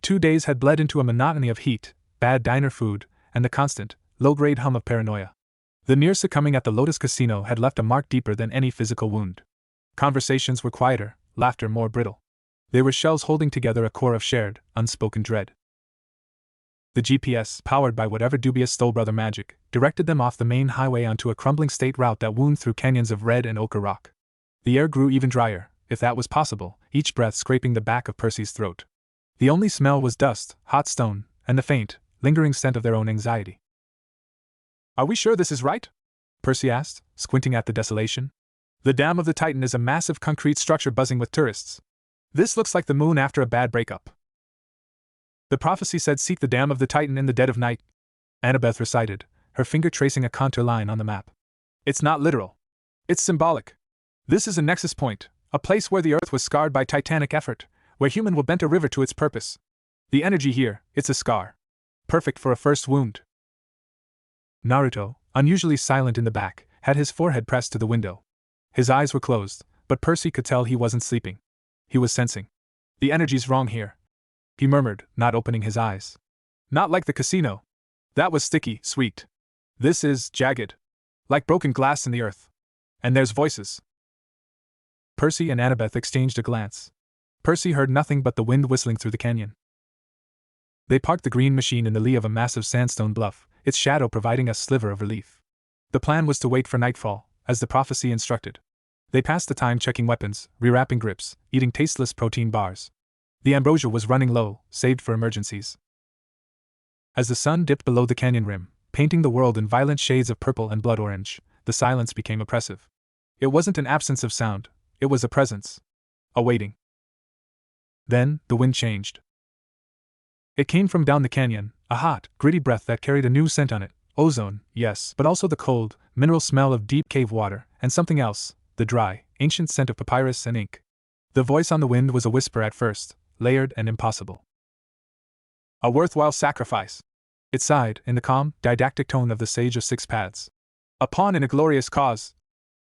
Speaker 1: 2 days had bled into a monotony of heat, bad diner food, and the constant, low-grade hum of paranoia. The near succumbing at the Lotus Casino had left a mark deeper than any physical wound. Conversations were quieter, laughter more brittle. They were shells holding together a core of shared, unspoken dread. The GPS, powered by whatever dubious Stole-Brother magic, directed them off the main highway onto a crumbling state route that wound through canyons of red and ochre rock. The air grew even drier, if that was possible, each breath scraping the back of Percy's throat. The only smell was dust, hot stone, and the faint, lingering scent of their own anxiety. "Are we sure this is right?" Percy asked, squinting at the desolation. "The Dam of the Titan is a massive concrete structure buzzing with tourists. This looks like the moon after a bad breakup." "The prophecy said seek the Dam of the Titan in the dead of night," Annabeth recited, her finger tracing a contour line on the map. "It's not literal. It's symbolic. This is a nexus point, a place where the earth was scarred by titanic effort, where human will bend a river to its purpose. The energy here, it's a scar. Perfect for a first wound." Naruto, unusually silent in the back, had his forehead pressed to the window. His eyes were closed, but Percy could tell he wasn't sleeping. He was sensing. "The energy's wrong here," he murmured, not opening his eyes. "Not like the casino. That was sticky, sweet. This is jagged. Like broken glass in the earth. And there's voices." Percy and Annabeth exchanged a glance. Percy heard nothing but the wind whistling through the canyon. They parked the green machine in the lee of a massive sandstone bluff, its shadow providing a sliver of relief. The plan was to wait for nightfall, as the prophecy instructed. They passed the time checking weapons, rewrapping grips, eating tasteless protein bars. The ambrosia was running low, saved for emergencies. As the sun dipped below the canyon rim, painting the world in violent shades of purple and blood orange, the silence became oppressive. It wasn't an absence of sound, it was a presence. A waiting. Then, the wind changed. It came from down the canyon, a hot, gritty breath that carried a new scent on it, Ozone, yes, but also the cold, mineral smell of deep cave water, and something else, the dry, ancient scent of papyrus and ink. The voice on the wind was a whisper at first, layered and impossible. A worthwhile sacrifice. It sighed, in the calm, didactic tone of the Sage of Six Paths. A pawn in a glorious cause.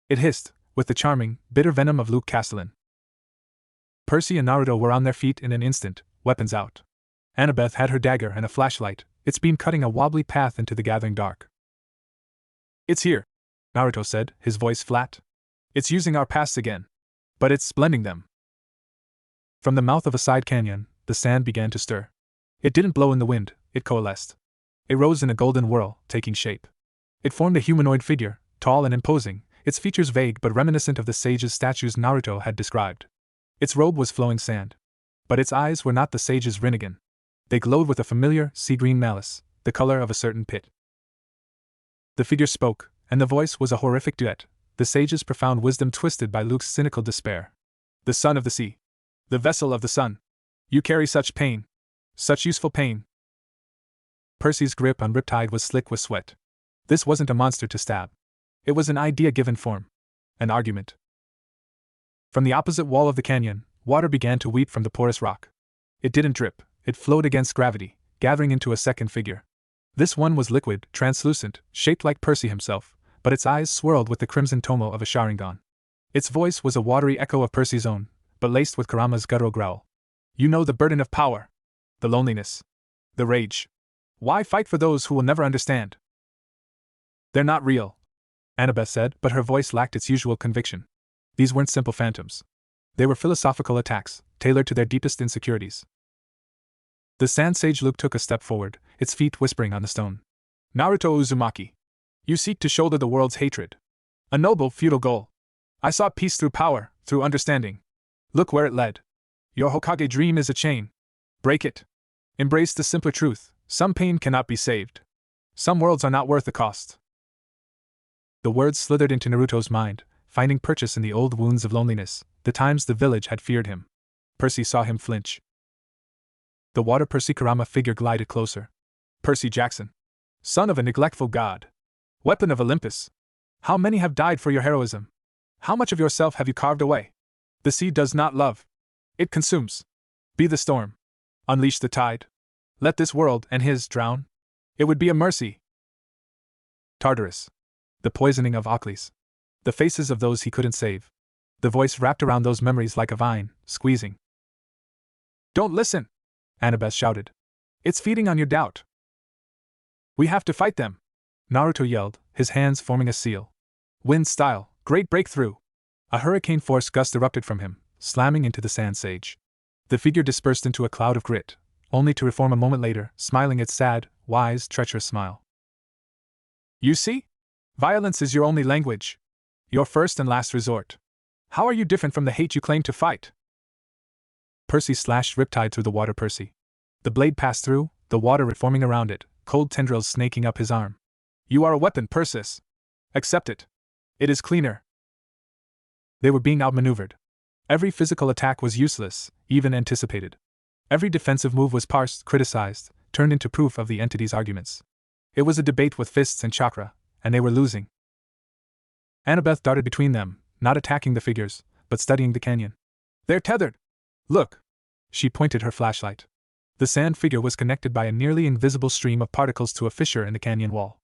Speaker 1: It hissed, with the charming, bitter venom of Luke Castellan. Percy and Naruto were on their feet in an instant, weapons out. Annabeth had her dagger and a flashlight, its beam cutting a wobbly path into the gathering dark. It's here, Naruto said, his voice flat. It's using our pasts again. But it's blending them. From the mouth of a side canyon, the sand began to stir. It didn't blow in the wind, it coalesced. It rose in a golden whirl, taking shape. It formed a humanoid figure, tall and imposing, its features vague but reminiscent of the sage's statues Naruto had described. Its robe was flowing sand. But its eyes were not the sage's Rinnegan. They glowed with a familiar, sea-green malice, the color of a certain pit. The figure spoke, and the voice was a horrific duet, the sage's profound wisdom twisted by Luke's cynical despair. The son of the sea. The vessel of the sun. You carry such pain. Such useful pain. Percy's grip on Riptide was slick with sweat. This wasn't a monster to stab. It was an idea given form. An argument. From the opposite wall of the canyon, water began to weep from the porous rock. It didn't drip, it flowed against gravity, gathering into a second figure. This one was liquid, translucent, shaped like Percy himself, but its eyes swirled with the crimson tomo of a Sharingan. Its voice was a watery echo of Percy's own, but laced with Kurama's guttural growl. You know the burden of power. The loneliness. The rage. Why fight for those who will never understand? They're not real, Annabeth said, but her voice lacked its usual conviction. These weren't simple phantoms. They were philosophical attacks, tailored to their deepest insecurities. The Sand Sage Luke took a step forward, its feet whispering on the stone. Naruto Uzumaki. You seek to shoulder the world's hatred. A noble, futile goal. I sought peace through power, through understanding. Look where it led. Your Hokage dream is a chain. Break it. Embrace the simpler truth, some pain cannot be saved. Some worlds are not worth the cost. The words slithered into Naruto's mind, finding purchase in the old wounds of loneliness, the times the village had feared him. Percy saw him flinch. The water Percy Kurama figure glided closer. Percy Jackson. Son of a neglectful god. Weapon of Olympus. How many have died for your heroism? How much of yourself have you carved away? The sea does not love. It consumes. Be the storm. Unleash the tide. Let this world and his drown. It would be a mercy. Tartarus. The poisoning of Ocles. The faces of those he couldn't save. The voice wrapped around those memories like a vine, squeezing. Don't listen! Annabeth shouted. It's feeding on your doubt. We have to fight them! Naruto yelled, his hands forming a seal. Wind style, great breakthrough! A hurricane-force gust erupted from him, slamming into the Sand Sage. The figure dispersed into a cloud of grit, only to reform a moment later, smiling its sad, wise, treacherous smile. You see? Violence is your only language. Your first and last resort. How are you different from the hate you claim to fight? Percy slashed Riptide through the water. Percy. The blade passed through, the water reforming around it, cold tendrils snaking up his arm. You are a weapon, Persis. Accept it. It is cleaner. They were being outmaneuvered. Every physical attack was useless, even anticipated. Every defensive move was parsed, criticized, turned into proof of the entity's arguments. It was a debate with fists and chakra, and they were losing. Annabeth darted between them, not attacking the figures, but studying the canyon. They're tethered. Look! She pointed her flashlight. The sand figure was connected by a nearly invisible stream of particles to a fissure in the canyon wall.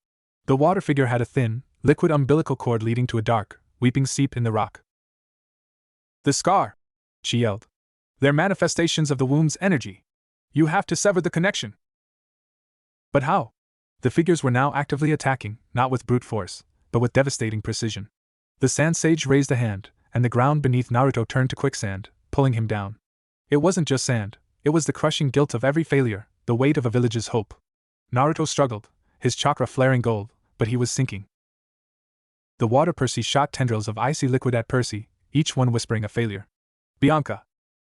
Speaker 1: The water figure had a thin, liquid umbilical cord leading to a dark, weeping seep in the rock. The scar! She yelled. They're manifestations of the womb's energy. You have to sever the connection. But how? The figures were now actively attacking, not with brute force, but with devastating precision. The Sand Sage raised a hand, and the ground beneath Naruto turned to quicksand, pulling him down. It wasn't just sand, it was the crushing guilt of every failure, the weight of a village's hope. Naruto struggled, his chakra flaring gold, but he was sinking. The water Percy shot tendrils of icy liquid at Percy, each one whispering a failure. Bianca.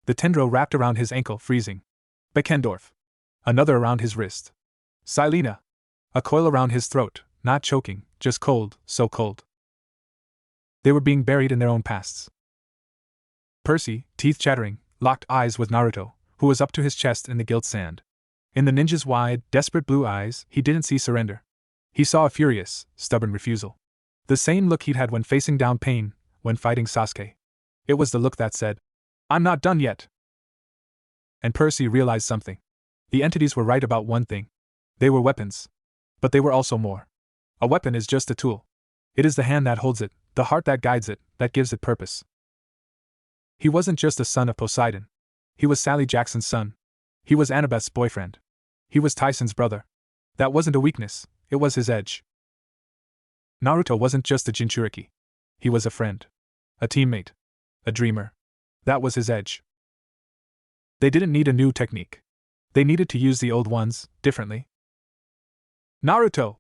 Speaker 1: The tendril wrapped around his ankle, freezing. Beckendorf. Another around his wrist. Silena. A coil around his throat, not choking, just cold, so cold. They were being buried in their own pasts. Percy, teeth chattering, locked eyes with Naruto, who was up to his chest in the gilt sand. In the ninja's wide, desperate blue eyes, he didn't see surrender. He saw a furious, stubborn refusal. The same look he'd had when facing down Pain, when fighting Sasuke. It was the look that said, "I'm not done yet." And Percy realized something. The entities were right about one thing. They were weapons. But they were also more. A weapon is just a tool. It is the hand that holds it, the heart that guides it, that gives it purpose. He wasn't just a son of Poseidon. He was Sally Jackson's son. He was Annabeth's boyfriend. He was Tyson's brother. That wasn't a weakness, it was his edge. Naruto wasn't just a Jinchuriki. He was a friend. A teammate. A dreamer. That was his edge. They didn't need a new technique. They needed to use the old ones, differently. "Naruto!"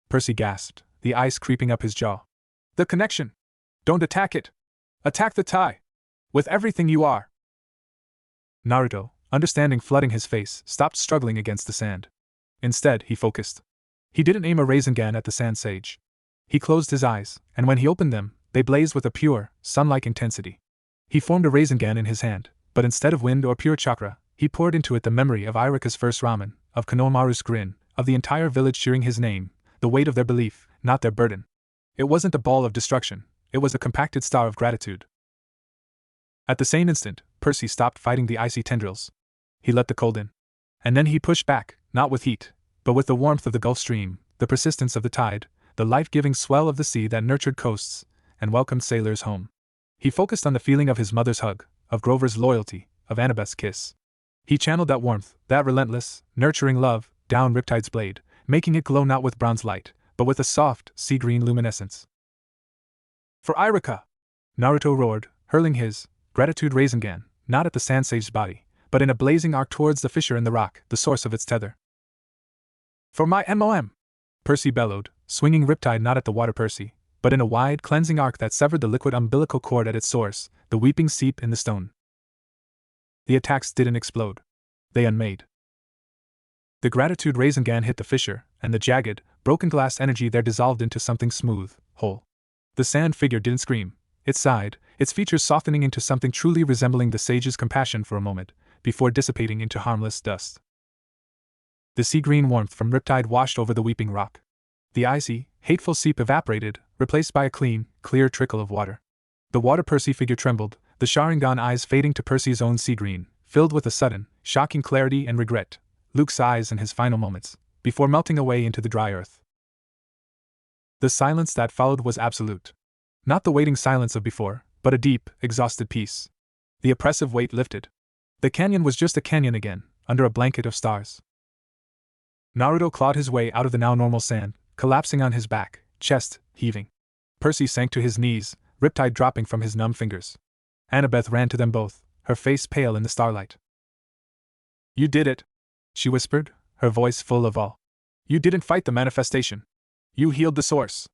Speaker 1: Percy gasped, the ice creeping up his jaw. "The connection! Don't attack it! Attack the tie! With everything you are!" Naruto, understanding flooding his face, stopped struggling against the sand. Instead, he focused. He didn't aim a Rasengan at the sand sage. He closed his eyes, and when he opened them, they blazed with a pure, sun-like intensity. He formed a Rasengan in his hand, but instead of wind or pure chakra, he poured into it the memory of Irika's first ramen, of Konohamaru's grin, of the entire village cheering his name, the weight of their belief, not their burden. It wasn't a ball of destruction, it was a compacted star of gratitude. At the same instant, Percy stopped fighting the icy tendrils. He let the cold in. And then he pushed back, not with heat, but with the warmth of the Gulf Stream, the persistence of the tide, the life-giving swell of the sea that nurtured coasts and welcomed sailors home. He focused on the feeling of his mother's hug, of Grover's loyalty, of Annabeth's kiss. He channeled that warmth, that relentless, nurturing love, down Riptide's blade, making it glow not with bronze light, but with a soft, sea-green luminescence. "For Irika!" Naruto roared, hurling his gratitude Rasengan, not at the sand sage's body, but in a blazing arc towards the fissure in the rock, the source of its tether. "For my MOM!" Percy bellowed, swinging Riptide not at the water Percy, but in a wide, cleansing arc that severed the liquid umbilical cord at its source, the weeping seep in the stone. The attacks didn't explode. They unmade. The gratitude Rasengan hit the fissure, and the jagged, broken glass energy there dissolved into something smooth, whole. The sand figure didn't scream. It sighed, its features softening into something truly resembling the sage's compassion for a moment, before dissipating into harmless dust. The sea-green warmth from Riptide washed over the weeping rock. The icy, hateful seep evaporated, replaced by a clean, clear trickle of water. The water Percy figure trembled, the Sharingan eyes fading to Percy's own sea-green, filled with a sudden, shocking clarity and regret, Luke's eyes in his final moments, before melting away into the dry earth. The silence that followed was absolute. Not the waiting silence of before, but a deep, exhausted peace. The oppressive weight lifted. The canyon was just a canyon again, under a blanket of stars. Naruto clawed his way out of the now normal sand, collapsing on his back, chest heaving. Percy sank to his knees, Riptide dropping from his numb fingers. Annabeth ran to them both, her face pale in the starlight. "You did it," she whispered, her voice full of awe. "You didn't fight the manifestation. You healed the source."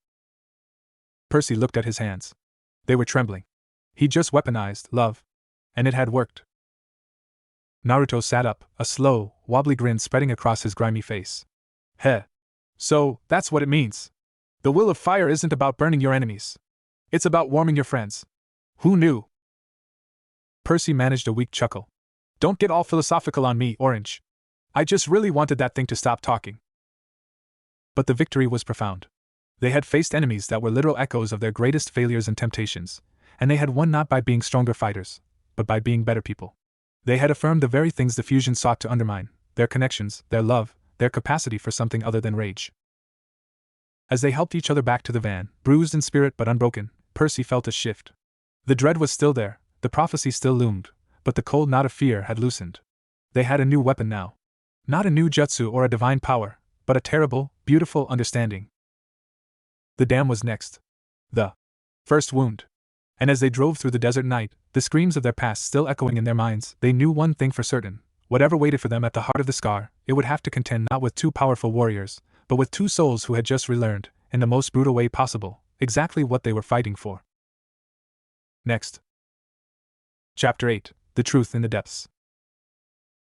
Speaker 1: Percy looked at his hands. They were trembling. He just weaponized love. And it had worked. Naruto sat up, a slow, wobbly grin spreading across his grimy face. "Heh. So, that's what it means. The will of fire isn't about burning your enemies. It's about warming your friends. Who knew?" Percy managed a weak chuckle. "Don't get all philosophical on me, Orange. I just really wanted that thing to stop talking." But the victory was profound. They had faced enemies that were literal echoes of their greatest failures and temptations, and they had won not by being stronger fighters, but by being better people. They had affirmed the very things the fusion sought to undermine, their connections, their love, their capacity for something other than rage. As they helped each other back to the van, bruised in spirit but unbroken, Percy felt a shift. The dread was still there, the prophecy still loomed, but the cold knot of fear had loosened. They had a new weapon now. Not a new jutsu or a divine power, but a terrible, beautiful understanding. The dam was next. The first wound. And as they drove through the desert night, the screams of their past still echoing in their minds, they knew one thing for certain. Whatever waited for them at the heart of the scar, it would have to contend not with two powerful warriors, but with two souls who had just relearned, in the most brutal way possible, exactly what they were fighting for. Next. Chapter 8, The Truth in the Depths.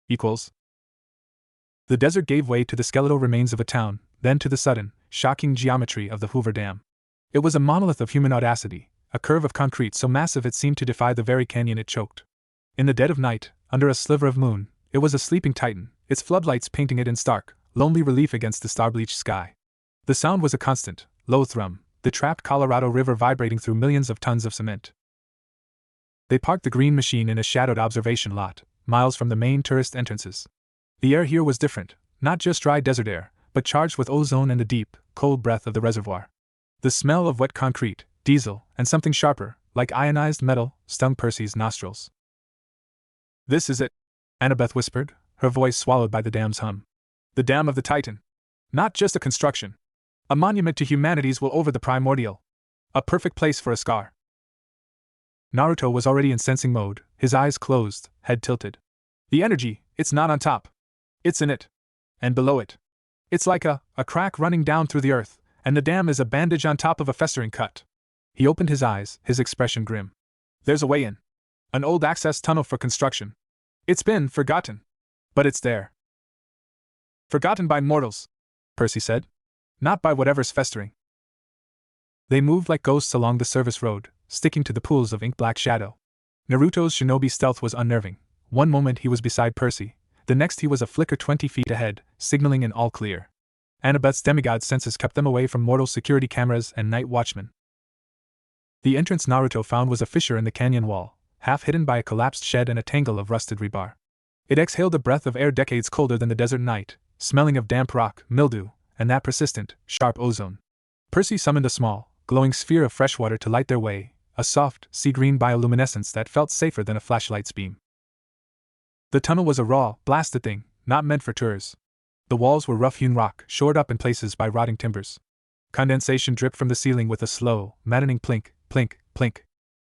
Speaker 1: Equals. The desert gave way to the skeletal remains of a town, then to the sudden, shocking geometry of the Hoover Dam. It was a monolith of human audacity, a curve of concrete so massive it seemed to defy the very canyon it choked. In the dead of night, under a sliver of moon, it was a sleeping titan, its floodlights painting it in stark, lonely relief against the star-bleached sky. The sound was a constant, low thrum, the trapped Colorado River vibrating through millions of tons of cement. They parked the green machine in a shadowed observation lot, miles from the main tourist entrances. The air here was different, not just dry desert air, but charged with ozone and the deep, cold breath of the reservoir. The smell of wet concrete, diesel, and something sharper, like ionized metal, stung Percy's nostrils. "This is it," Annabeth whispered, her voice swallowed by the dam's hum. "The dam of the Titan. Not just a construction. A monument to humanity's will over the primordial. A perfect place for a scar." Naruto was already in sensing mode, his eyes closed, head tilted. "The energy, it's not on top. It's in it. And below it. It's like a crack running down through the earth, and the dam is a bandage on top of a festering cut." He opened his eyes, his expression grim. "There's a way in. An old access tunnel for construction. It's been forgotten. But it's there." "Forgotten by mortals," Percy said. "Not by whatever's festering." They moved like ghosts along the service road, sticking to the pools of ink-black shadow. Naruto's shinobi stealth was unnerving. One moment he was beside Percy, the next he was a flicker 20 feet ahead, signaling an all clear. Annabeth's demigod senses kept them away from mortal security cameras and night watchmen. The entrance Naruto found was a fissure in the canyon wall, half hidden by a collapsed shed and a tangle of rusted rebar. It exhaled a breath of air decades colder than the desert night, smelling of damp rock, mildew, and that persistent, sharp ozone. Percy summoned a small, glowing sphere of fresh water to light their way, a soft, sea-green bioluminescence that felt safer than a flashlight's beam. The tunnel was a raw, blasted thing, not meant for tours. The walls were rough-hewn rock, shored up in places by rotting timbers. Condensation dripped from the ceiling with a slow, maddening plink, plink, plink.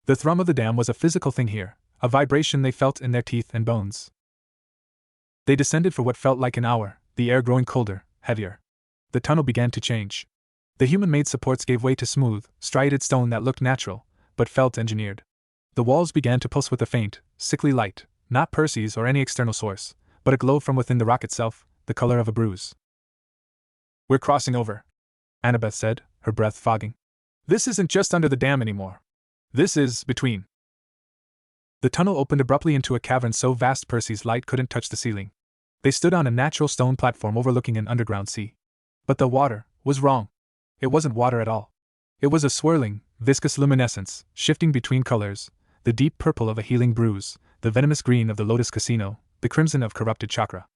Speaker 1: The thrum of the dam was a physical thing here, a vibration they felt in their teeth and bones. They descended for what felt like an hour, the air growing colder, heavier. The tunnel began to change. The human-made supports gave way to smooth, striated stone that looked natural, but felt engineered. The walls began to pulse with a faint, sickly light, not Percy's or any external source, but a glow from within the rock itself, the color of a bruise. "We're crossing over," Annabeth said, her breath fogging. "This isn't just under the dam anymore. This is between." The tunnel opened abruptly into a cavern so vast Percy's light couldn't touch the ceiling. They stood on a natural stone platform overlooking an underground sea. But the water was wrong. It wasn't water at all. It was a swirling, viscous luminescence, shifting between colors, the deep purple of a healing bruise, the venomous green of the lotus casino, the crimson of corrupted chakra.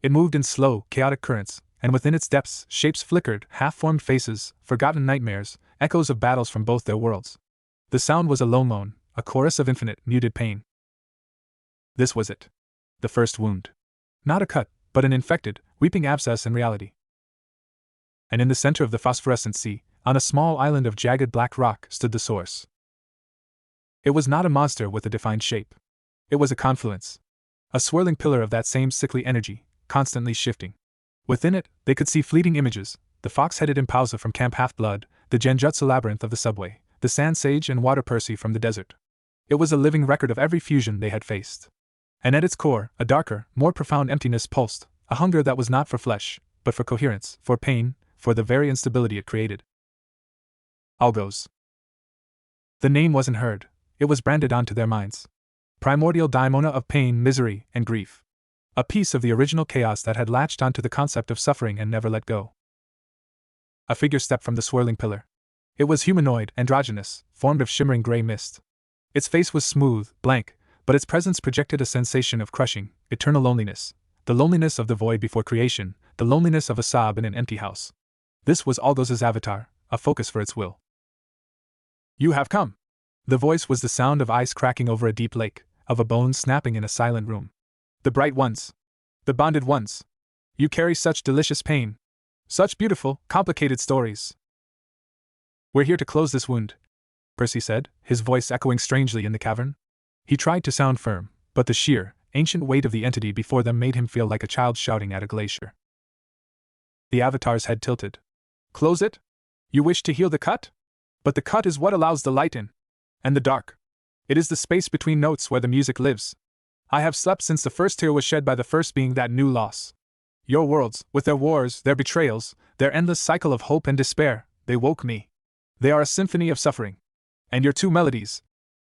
Speaker 1: It moved in slow, chaotic currents, and within its depths shapes flickered, half-formed faces, forgotten nightmares, echoes of battles from both their worlds. The sound was a low moan, a chorus of infinite, muted pain. This was it. The first wound. Not a cut, but an infected, weeping abscess in reality. And in the center of the phosphorescent sea, on a small island of jagged black rock, stood the source. It was not a monster with a defined shape. It was a confluence. A swirling pillar of that same sickly energy, constantly shifting. Within it, they could see fleeting images, the fox-headed Impausa from Camp Half-Blood, the Genjutsu labyrinth of the subway, the Sand Sage and Water Percy from the desert. It was a living record of every fusion they had faced. And at its core, a darker, more profound emptiness pulsed, a hunger that was not for flesh, but for coherence, for pain, for the very instability it created. Algos. The name wasn't heard, it was branded onto their minds. Primordial daimona of pain, misery, and grief. A piece of the original chaos that had latched onto the concept of suffering and never let go. A figure stepped from the swirling pillar. It was humanoid, androgynous, formed of shimmering gray mist. Its face was smooth, blank, but its presence projected a sensation of crushing, eternal loneliness, the loneliness of the void before creation, the loneliness of a sob in an empty house. This was Aldous' avatar, a focus for its will. "You have come." The voice was the sound of ice cracking over a deep lake, of a bone snapping in a silent room. "The bright ones. The bonded ones. You carry such delicious pain. Such beautiful, complicated stories. We're here to close this wound," Percy said, his voice echoing strangely in the cavern. He tried to sound firm, but the sheer, ancient weight of the entity before them made him feel like a child shouting at a glacier. The avatar's head tilted. "Close it? You wish to heal the cut? But the cut is what allows the light in. And the dark. It is the space between notes where the music lives. I have slept since the first tear was shed by the first being that knew loss. Your worlds, with their wars, their betrayals, their endless cycle of hope and despair, they woke me. They are a symphony of suffering. And your two melodies,"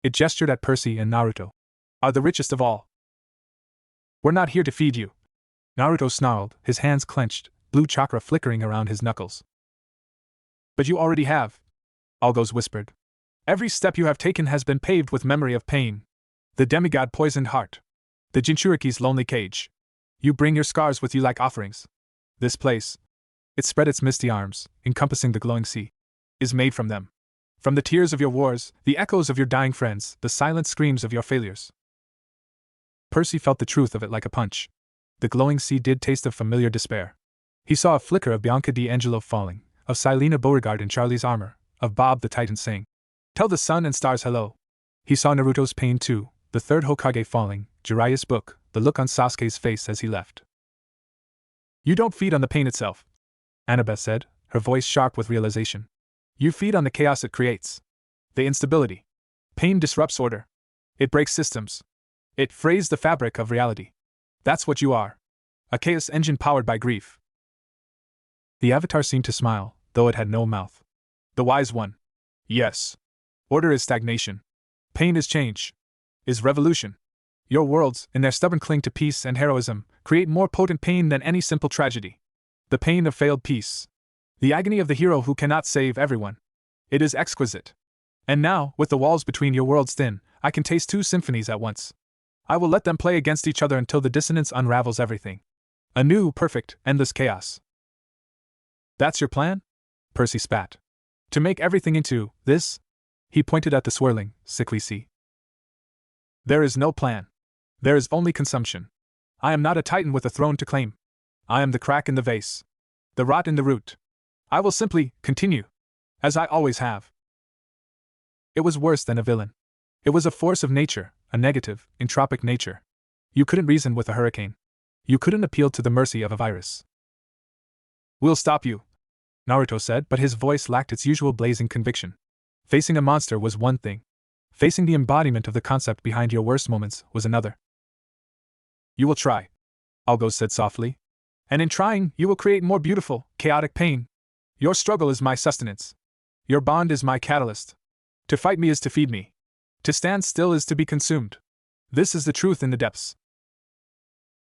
Speaker 1: it gestured at Percy and Naruto, "are the richest of all. We're not here to feed you." Naruto snarled, his hands clenched, blue chakra flickering around his knuckles. But you already have, Algos whispered. Every step you have taken has been paved with memory of pain. The demigod poisoned heart. The Jinchuriki's lonely cage. You bring your scars with you like offerings. This place, it spread its misty arms, encompassing the glowing sea, is made from them. From the tears of your wars, the echoes of your dying friends, the silent screams of your failures. Percy felt the truth of it like a punch. The glowing sea did taste of familiar despair. He saw a flicker of Bianca D'Angelo falling, of Silena Beauregard in Charlie's armor, of Bob the Titan saying, "Tell the sun and stars hello." He saw Naruto's pain too, the third Hokage falling, Jiraiya's book, the look on Sasuke's face as he left. You don't feed on the pain itself, Annabeth said, her voice sharp with realization. You feed on the chaos it creates. The instability. Pain disrupts order. It breaks systems. It frays the fabric of reality. That's what you are. A chaos engine powered by grief. The avatar seemed to smile, though it had no mouth. The wise one. Yes. Order is stagnation. Pain is change. Is revolution. Your worlds, in their stubborn cling to peace and heroism, create more potent pain than any simple tragedy. The pain of failed peace. The agony of the hero who cannot save everyone. It is exquisite. And now, with the walls between your worlds thin, I can taste two symphonies at once. I will let them play against each other until the dissonance unravels everything. A new, perfect, endless chaos. That's your plan? Percy spat. To make everything into this? He pointed at the swirling, sickly sea. There is no plan. There is only consumption. I am not a titan with a throne to claim. I am the crack in the vase. The rot in the root. I will simply continue. As I always have. It was worse than a villain. It was a force of nature, a negative, entropic nature. You couldn't reason with a hurricane. You couldn't appeal to the mercy of a virus. We'll stop you, Naruto said, but his voice lacked its usual blazing conviction. Facing a monster was one thing. Facing the embodiment of the concept behind your worst moments was another. You will try, Algos said softly. And in trying, you will create more beautiful, chaotic pain. Your struggle is my sustenance. Your bond is my catalyst. To fight me is to feed me. To stand still is to be consumed. This is the truth in the depths.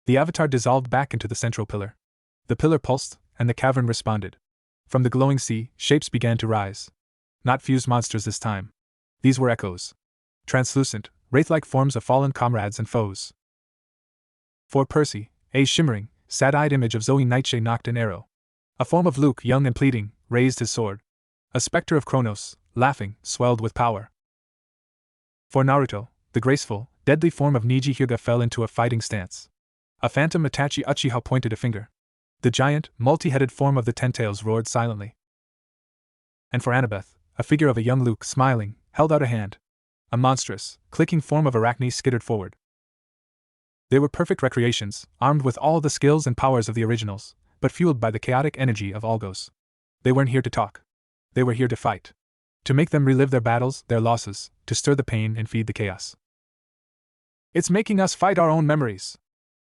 Speaker 1: The avatar dissolved back into the central pillar. The pillar pulsed, and the cavern responded. From the glowing sea, shapes began to rise. Not fused monsters this time. These were echoes. Translucent, wraith-like forms of fallen comrades and foes. For Percy, a shimmering, sad-eyed image of Zoe Nightshade knocked an arrow. A form of Luke, young and pleading, raised his sword. A specter of Kronos, laughing, swelled with power. For Naruto, the graceful, deadly form of Niji Hyuga fell into a fighting stance. A phantom Itachi Uchiha pointed a finger. The giant, multi-headed form of the Ten-Tails roared silently. And for Annabeth, a figure of a young Luke, smiling, held out a hand. A monstrous, clicking form of Arachne skittered forward. They were perfect recreations, armed with all the skills and powers of the originals, but fueled by the chaotic energy of Algos. They weren't here to talk. They were here to fight. To make them relive their battles, their losses, to stir the pain and feed the chaos. It's making us fight our own memories,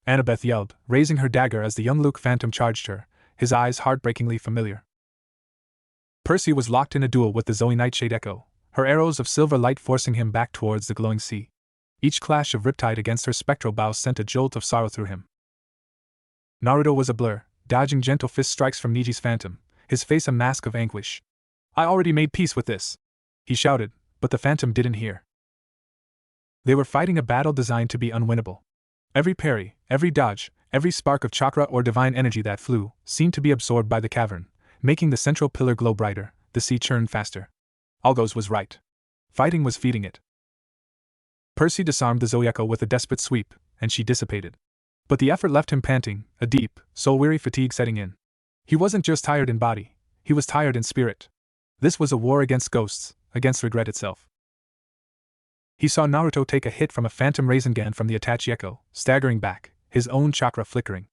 Speaker 1: Annabeth yelled, raising her dagger as the young Luke phantom charged her, his eyes heartbreakingly familiar. Percy was locked in a duel with the Zoe Nightshade Echo, her arrows of silver light forcing him back towards the glowing sea. Each clash of Riptide against her spectral bow sent a jolt of sorrow through him. Naruto was a blur, dodging gentle fist strikes from Niji's phantom, his face a mask of anguish. I already made peace with this, he shouted, but the phantom didn't hear. They were fighting a battle designed to be unwinnable. Every parry, every dodge, every spark of chakra or divine energy that flew, seemed to be absorbed by the cavern, making the central pillar glow brighter, the sea churn faster. Algos was right. Fighting was feeding it. Percy disarmed the Zoyeko with a desperate sweep, and she dissipated. But the effort left him panting, a deep, soul-weary fatigue setting in. He wasn't just tired in body, he was tired in spirit. This was a war against ghosts, against regret itself. He saw Naruto take a hit from a phantom Rasengan from the Itachi Echo, staggering back, his own chakra flickering.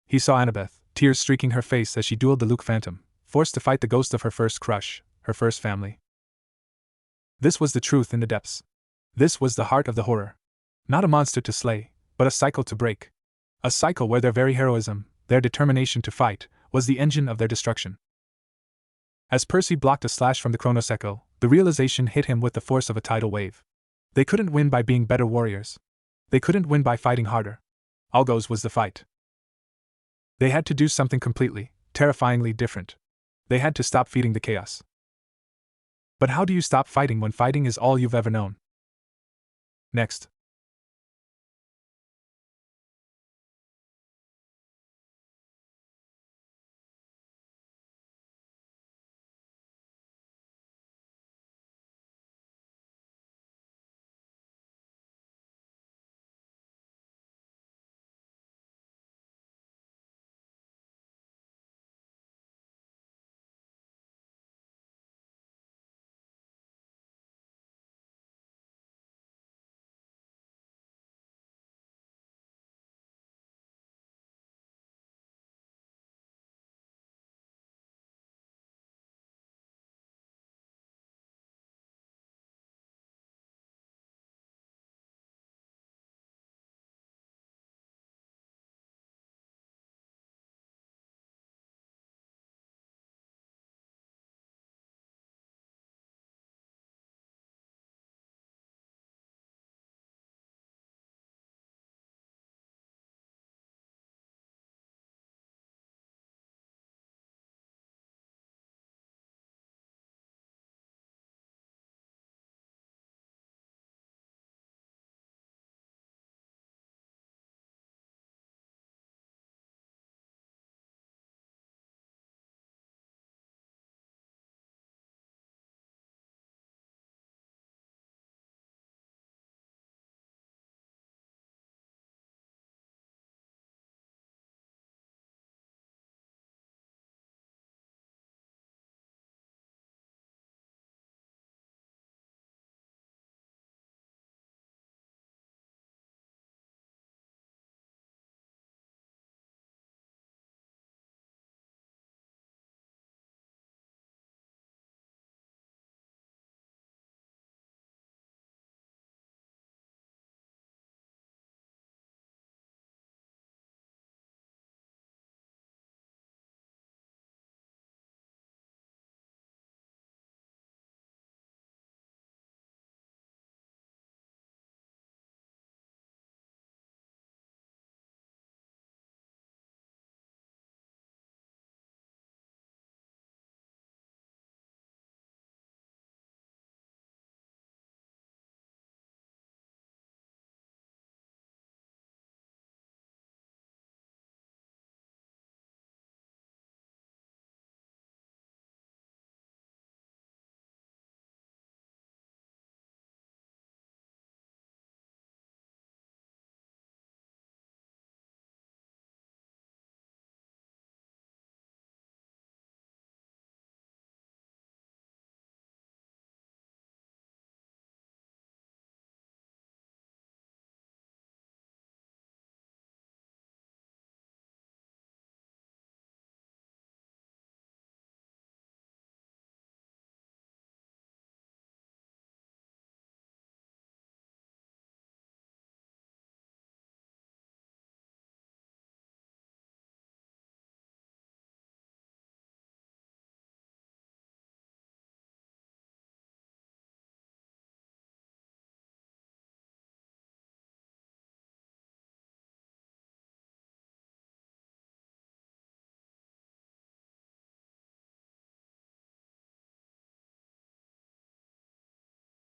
Speaker 1: He saw Annabeth, tears streaking her face as she dueled the Luke Phantom, forced to fight the ghost of her first crush, her first family. This was the truth in the depths. This was the heart of the horror. Not a monster to slay, but a cycle to break. A cycle where their very heroism, their determination to fight, was the engine of their destruction. As Percy blocked a slash from the Kronos Echo, the realization hit him with the force of a tidal wave. They couldn't win by being better warriors. They couldn't win by fighting harder. Algos was the fight. They had to do something completely, terrifyingly different. They had to stop feeding the chaos. But how do you stop fighting when fighting is all you've ever known? Next.